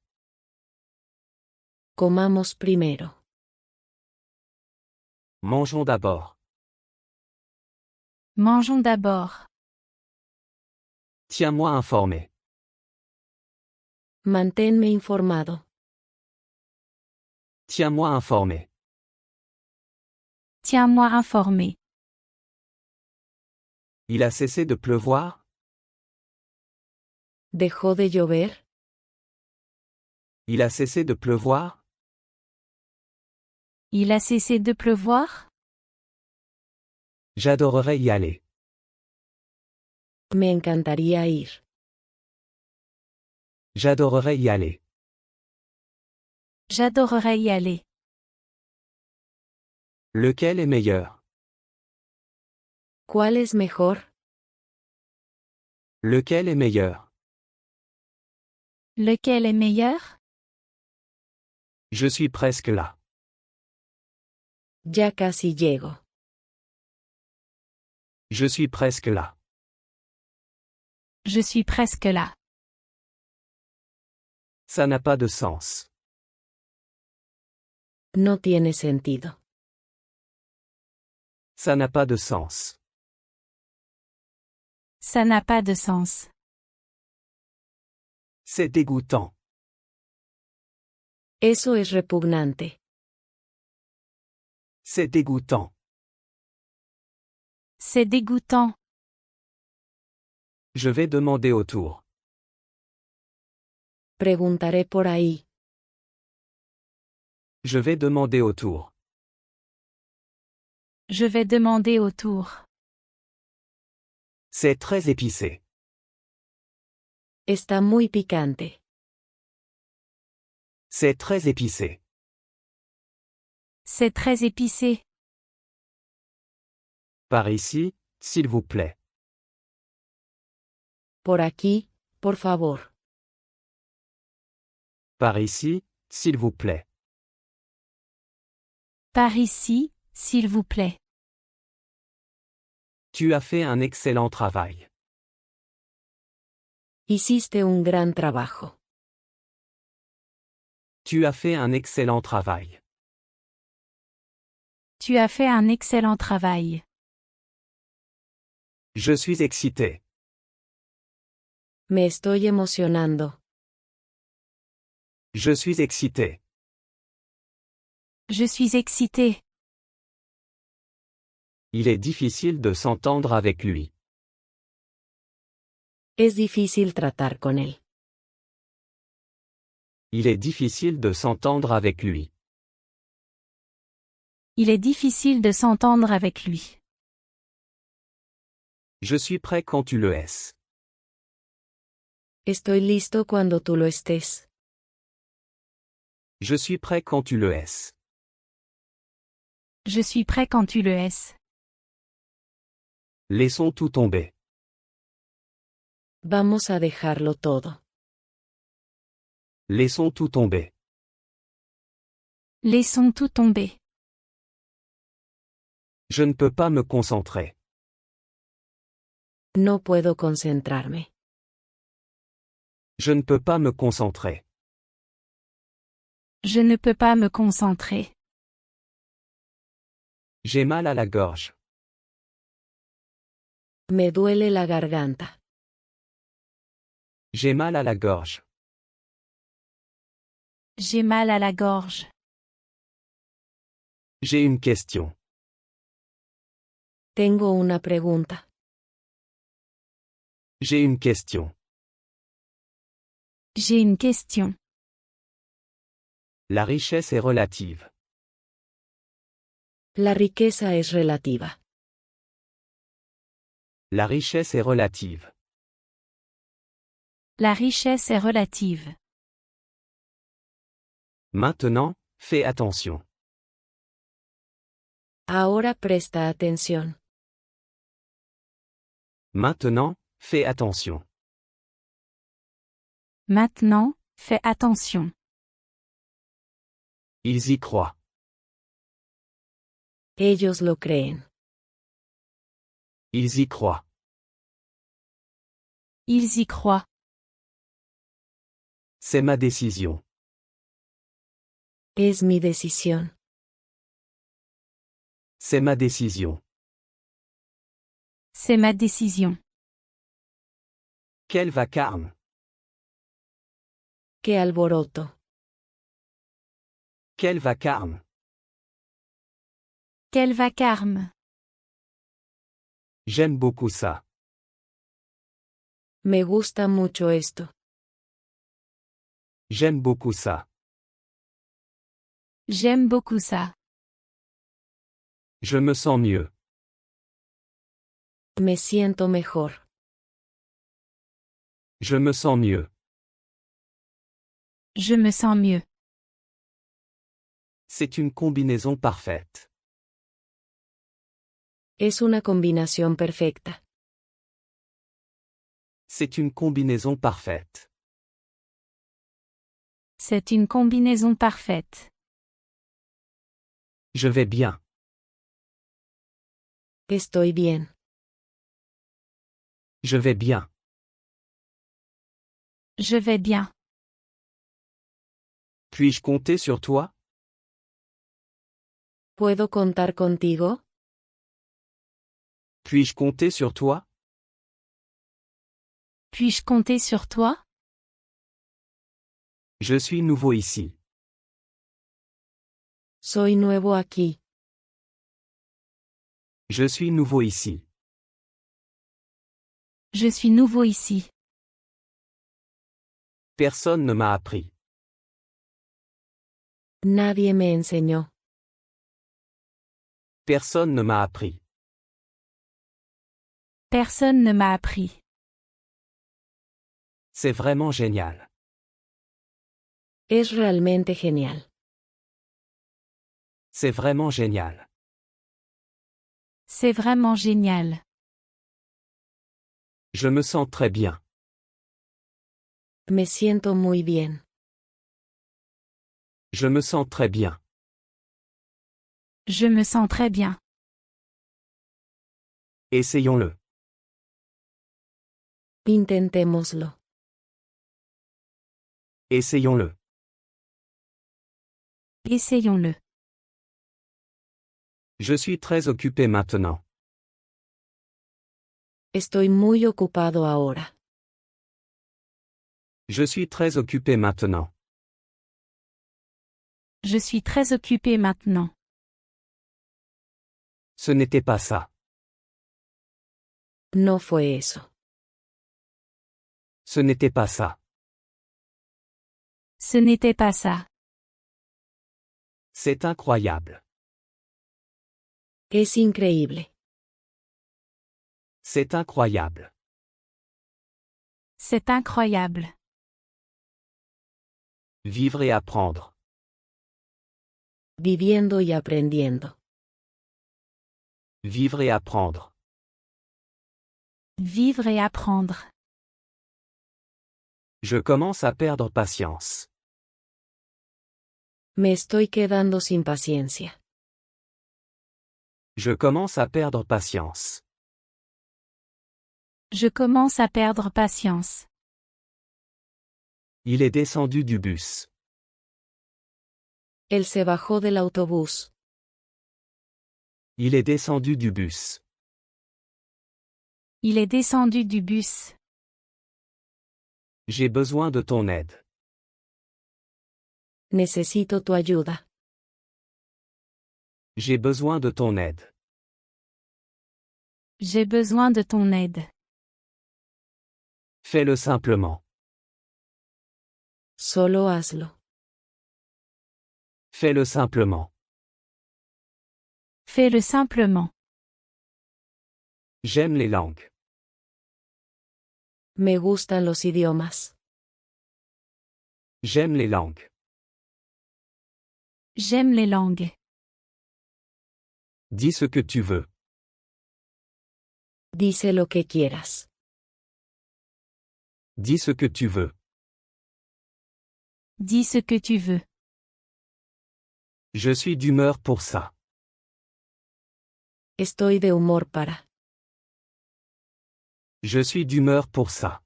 Comamos primero. Mangeons d'abord. Mangeons d'abord. Tiens-moi informé. Manténme informado. Tiens-moi informé. Tiens-moi informé. Il a cessé de pleuvoir? ¿Dejó de llover? Il a cessé de pleuvoir? Il a cessé de pleuvoir? J'adorerais y aller. Me encantaría ir. J'adorerais y aller. J'adorerais y aller. Lequel est meilleur? ¿Cuál es mejor? Lequel est meilleur? Lequel est meilleur? Je suis presque là. Ya casi llego. Je suis presque là. Je suis presque là. Ça n'a pas de sens. No tiene sentido. Ça n'a pas de sens. Ça n'a pas de sens. C'est dégoûtant. Eso es repugnante. C'est dégoûtant. C'est dégoûtant. Je vais demander autour. Preguntaré por ahí. Je vais demander autour. Je vais demander autour. C'est très épicé. Está muy picante. C'est très épicé. C'est très épicé. Par ici, s'il vous plaît. Por aquí, por favor. Par ici, s'il vous plaît. Par ici, s'il vous plaît. Tu as fait un excellent travail. Hiciste un gran trabajo. Tu as fait un excellent travail. Tu as fait un excellent travail. Je suis excité. Me estoy emocionando. Je suis excité. Je suis excité. Il est difficile de s'entendre avec lui. Es difícil tratar con él. Il est difficile de s'entendre avec lui. Il est difficile de s'entendre avec lui. Je suis prêt quand tu le es. Estoy listo cuando tú lo estés. Je suis prêt quand tu le es. Je suis prêt quand tu le es. Laissons tout tomber. Vamos a dejarlo todo. Laissons tout tomber. Laissons tout tomber. Je ne peux pas me concentrer. No puedo concentrarme. Je ne peux pas me concentrer. Je ne peux pas me concentrer. J'ai mal à la gorge. Me duele la garganta. J'ai mal à la gorge. J'ai mal à la gorge. J'ai une question. Tengo una pregunta. J'ai une question. J'ai une question. La richesse est relative. La riqueza es relativa. La richesse est relative. La richesse est relative. Maintenant, fais attention. Ahora presta atención. Maintenant, fais attention. Maintenant, fais attention. Ils y croient. Ellos lo creen. Ils y croient. Ils y croient. C'est ma décision. Es mi decisión. C'est ma décision. C'est ma décision. Quel vacarme. ¡Qué alboroto! Quel vacarme. Quel vacarme. J'aime beaucoup ça. Me gusta mucho esto. J'aime beaucoup ça. J'aime beaucoup ça. Je me sens mieux. Me siento mejor. Je me sens mieux. Je me sens mieux. C'est une combinaison parfaite. Es una combinación perfecta. C'est une combinaison parfaite. C'est une combinaison parfaite. Je vais bien. Estoy bien. Je vais bien. Je vais bien. Puis-je compter sur toi? ¿Puedo contar contigo? Puis-je compter sur toi? Puis-je compter sur toi? Je suis nouveau ici. Soy nuevo aquí. Je suis nouveau ici. Je suis nouveau ici. Personne ne m'a appris. Nadie me enseñó. Personne ne m'a appris. Personne ne m'a appris. C'est vraiment génial. Es realmente genial. C'est vraiment génial. C'est vraiment génial. Je me sens très bien. Me siento muy bien. Je me sens très bien. Je me sens très bien. Essayons-le. Intentémoslo. Essayons-le. Essayons-le. Je suis très occupé maintenant. Estoy muy ocupado ahora. Je suis très occupé maintenant. Je suis très occupé maintenant. Ce n'était pas ça. No fue eso. Ce n'était pas ça. Ce n'était pas ça. C'est incroyable. Es increíble. C'est incroyable. C'est incroyable. Vivre et apprendre. Viviendo y aprendiendo. Vivre et apprendre. Vivre et apprendre. Je commence à perdre patience. Me estoy quedando sin paciencia. Je commence à perdre patience. Je commence à perdre patience. Il est descendu du bus. Él se bajó del autobús. Il est descendu du bus. Il est descendu du bus. J'ai besoin de ton aide. Necesito tu ayuda. J'ai besoin de ton aide. J'ai besoin de ton aide. Fais-le simplement. Solo hazlo. Fais-le simplement. Fais-le simplement. J'aime les langues. Me gustan los idiomas. J'aime les langues. J'aime les langues. Dis ce que tu veux. Dice lo que quieras. Dis ce que tu veux. Dis ce que tu veux. Je suis d'humeur pour ça. Estoy de humor para. Je suis d'humeur pour ça.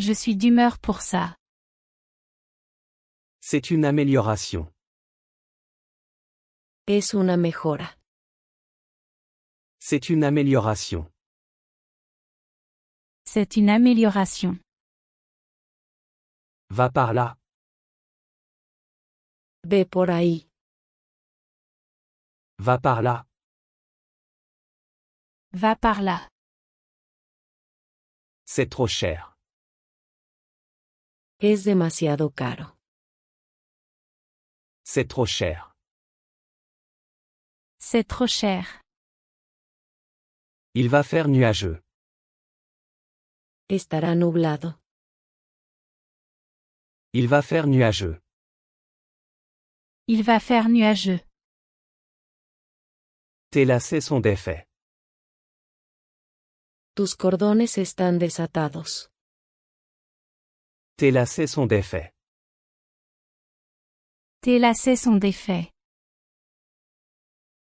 Je suis d'humeur pour ça. C'est une amélioration. Es una mejora. C'est une amélioration. C'est une amélioration. Va par là. Ve por ahí. Va par là. Va par là. C'est trop cher. Es demasiado caro. C'est trop cher. C'est trop cher. Il va faire nuageux. Estará nublado. Il va faire nuageux. Il va faire nuageux. Tes lacets sont défaits. Tus cordones están desatados. Tes lacets sont défaits. Tes lacets sont défaits.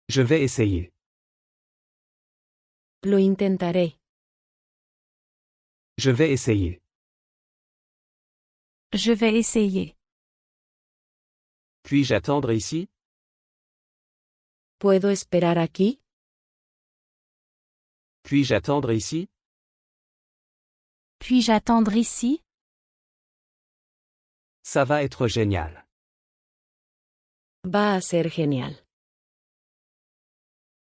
Je vais essayer. Lo intentaré. Je vais essayer. Je vais essayer. Puis-je attendre ici? ¿Puedo esperar aquí? Puis-je attendre ici? Puis-je attendre ici? Ça va être génial. Va a ser genial.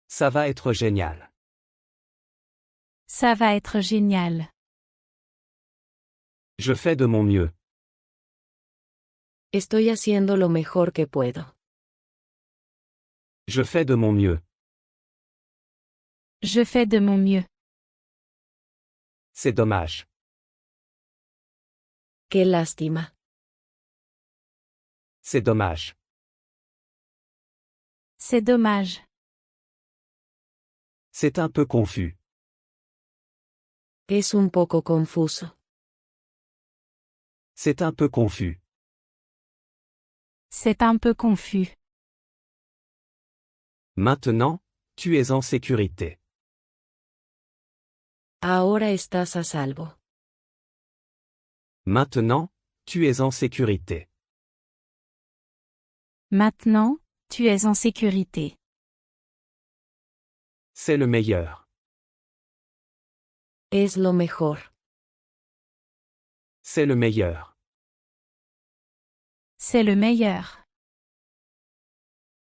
Ça va être génial. Ça va être génial. Je fais de mon mieux. Estoy haciendo lo mejor que puedo. Je fais de mon mieux. Je fais de mon mieux. C'est dommage. Qué lástima. C'est dommage. C'est dommage. C'est un peu confus. Es un poco confuso. C'est un peu confus. C'est un peu confus. Maintenant, tu es en sécurité. Ahora estás a salvo. Maintenant, tu es en sécurité. Maintenant, tu es en sécurité. C'est le meilleur. Es lo mejor. C'est le meilleur. C'est le meilleur.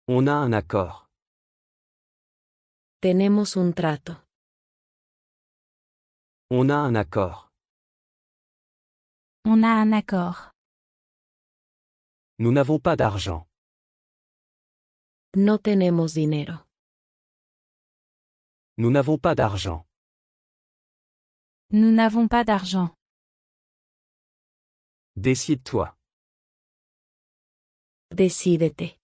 On a un accord. Tenemos un trato. On a un accord. On a un accord. Nous n'avons pas d'argent. No tenemos dinero. Nous n'avons pas d'argent. Nous n'avons pas d'argent. Décide-toi. Decídete.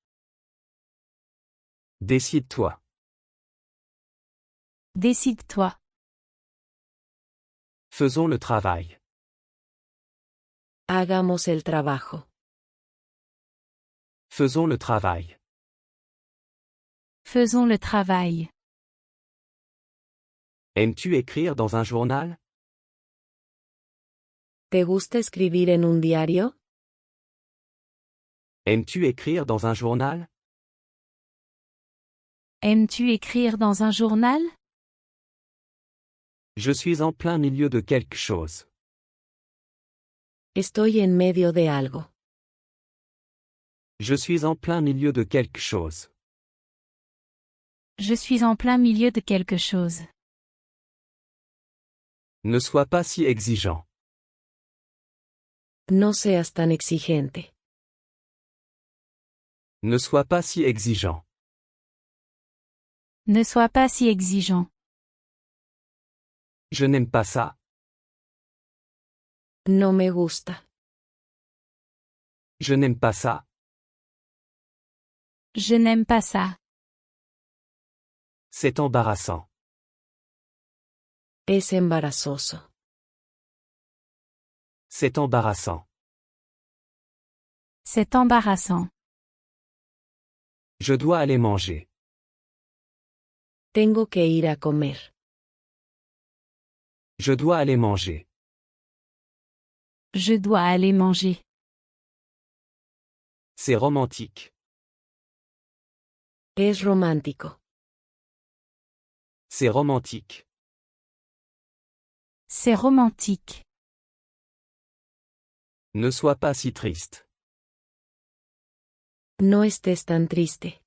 Décide-toi. Décide-toi. Faisons le travail. Hagamos el trabajo. Faisons le travail. Faisons le travail. Aimes-tu écrire dans un journal? ¿Te gusta escribir en un diario? Aimes-tu écrire dans un journal? Aimes-tu écrire dans un journal? Je suis en plein milieu de quelque chose. Estoy en medio de algo. Je suis en plein milieu de quelque chose. Je suis en plein milieu de quelque chose. Ne sois pas si exigeant. No seas tan exigente. Ne sois pas si exigeant. Ne sois pas si exigeant. Je n'aime pas ça. No me gusta. Je n'aime pas ça. Je n'aime pas ça. C'est embarrassant. Es embarazoso. C'est embarrassant. C'est embarrassant. Je dois aller manger. Tengo que ir a comer. Je dois aller manger. Je dois aller manger. C'est romantique. Es romántico. C'est romantique. C'est romantique. Ne sois pas si triste. No estés tan triste.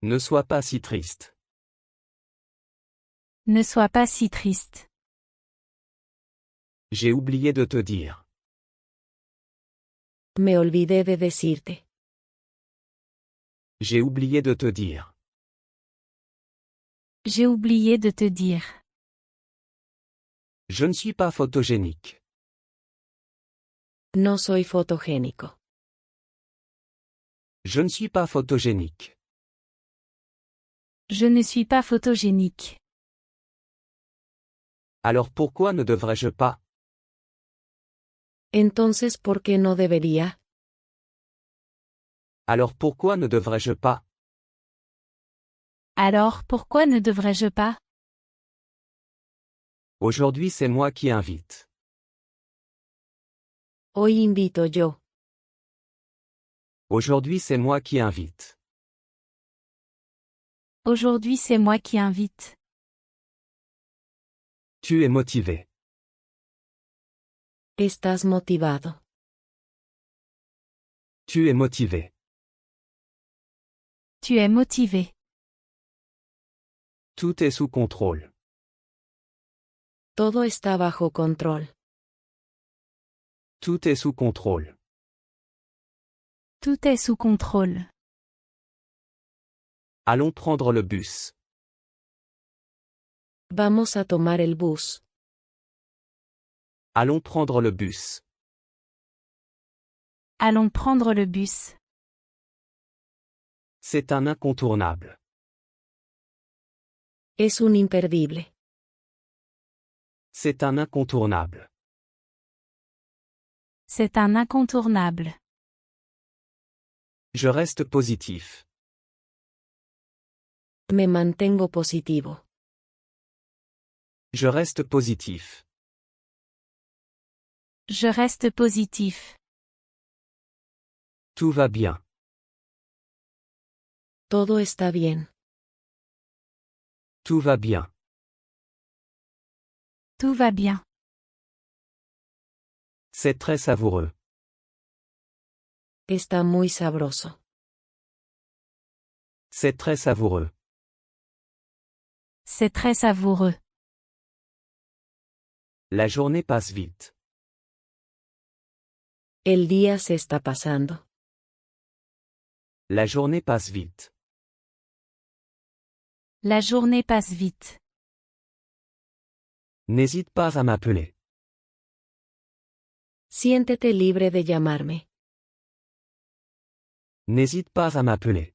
Ne sois pas si triste. Ne sois pas si triste. J'ai oublié de te dire. Me olvidé de decirte. J'ai oublié de te dire. J'ai oublié de te dire. Je ne suis pas photogénique. No soy fotogénico. Je ne suis pas photogénique. Je ne suis pas photogénique. Alors pourquoi ne devrais-je pas? Entonces, ¿por qué no debería? Alors pourquoi ne devrais-je pas? Alors pourquoi ne devrais-je pas? Aujourd'hui c'est moi qui invite. Hoy invito yo. Aujourd'hui c'est moi qui invite. Aujourd'hui c'est moi qui invite. Tu es motivé. Estás motivado. Tu es motivé. Tu es motivé. Tout est sous contrôle. Todo está bajo control. Tout est sous contrôle. Tout est sous contrôle. Allons prendre le bus. Vamos a tomar el bus. Allons prendre le bus. Allons prendre le bus. C'est un incontournable. Es un imperdible. C'est un incontournable. C'est un incontournable. Je reste positif. Me mantengo positivo. Je reste positif. Je reste positif. Tout va bien. Todo está bien. Tout va bien. Tout va bien. C'est très savoureux. Está muy sabroso. C'est très savoureux. C'est très savoureux. La journée passe vite. El día se está pasando. La journée passe vite. La journée passe vite. N'hésite pas à m'appeler. Siéntete libre de llamarme. N'hésite pas à m'appeler.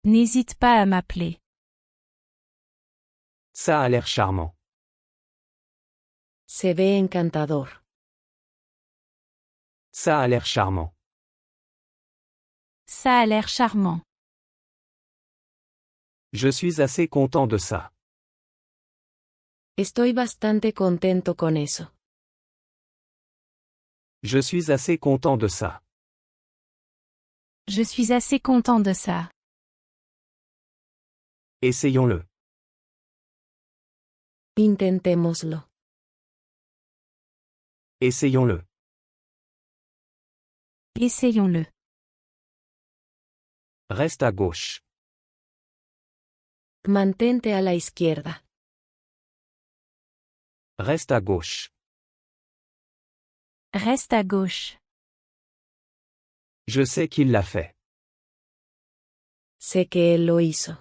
N'hésite pas à m'appeler. Ça a l'air charmant. Se ve encantador. Ça a l'air charmant. Ça a l'air charmant. Je suis assez content de ça. Estoy bastante contento con eso. Je suis assez content de ça. Je suis assez content de ça. Essayons-le. Intentémoslo. Essayons-le. Essayons-le. Reste à gauche. Mantente a la izquierda. Reste à gauche. Reste à gauche. Je sais qu'il l'a fait. Sé que él lo hizo.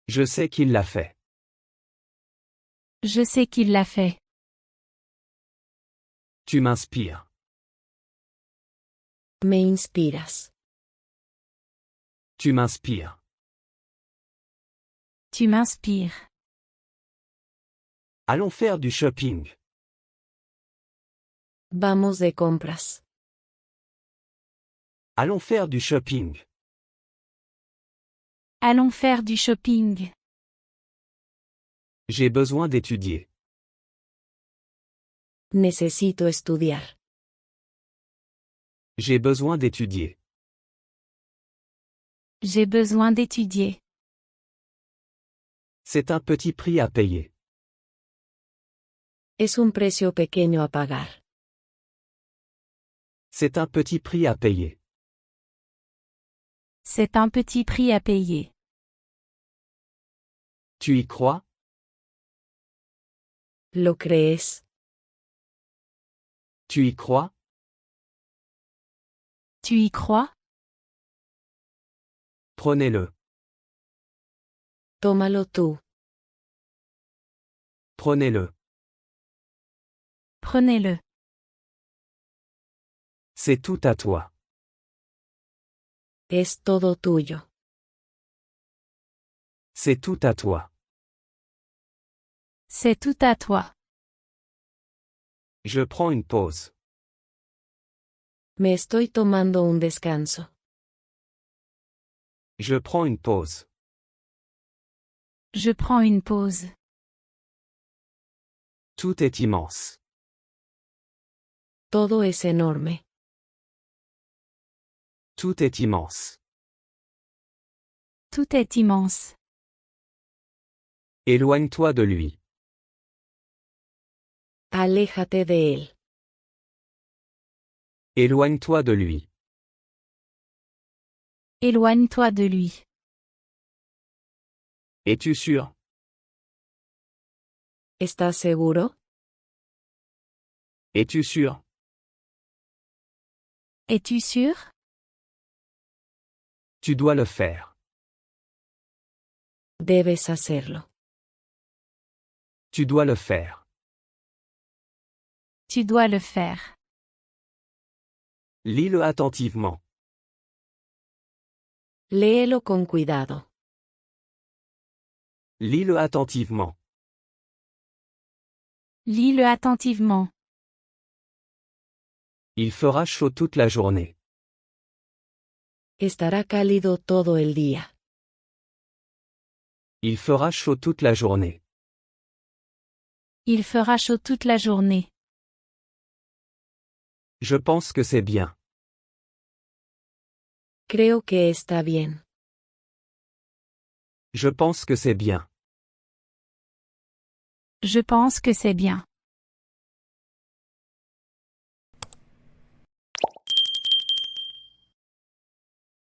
Je sais qu'il l'a fait. Je sais qu'il l'a fait. Tu m'inspires. Me inspiras. Tu m'inspires. Tu m'inspires. Allons faire du shopping. Vamos de compras. Allons faire du shopping. Allons faire du shopping. J'ai besoin d'étudier. Necesito estudiar. J'ai besoin d'étudier. J'ai besoin d'étudier. C'est un petit prix à payer. Es un precio pequeño a pagar. C'est un petit prix à payer. C'est un petit prix à payer. Tu y crois? ¿Lo crees? Tu y crois? Tu y crois? Prenez-le. Tómalo tú. Prenez-le. Prenez-le. C'est tout à toi. Es todo tuyo. C'est tout à toi. C'est tout à toi. Je prends une pause. Me estoy tomando un descanso. Je prends une pause. Je prends une pause. Tout est immense. Todo es enorme. Tout est immense. Tout est immense. Éloigne-toi de lui. Aléjate de él. Éloigne-toi de lui. Éloigne-toi de lui. Es-tu sûr? ¿Estás seguro? Es-tu sûr? Es-tu sûr? Tu dois le faire. Debes hacerlo. Tu dois le faire. Tu dois le faire. Lis-le attentivement. Léelo con cuidado. Lis-le attentivement. Lis-le attentivement. Il fera chaud toute la journée. Estará cálido todo el día. Il fera chaud toute la journée. Il fera chaud toute la journée. Je pense que c'est bien. Creo que está bien. Je pense que c'est bien. Je pense que c'est bien.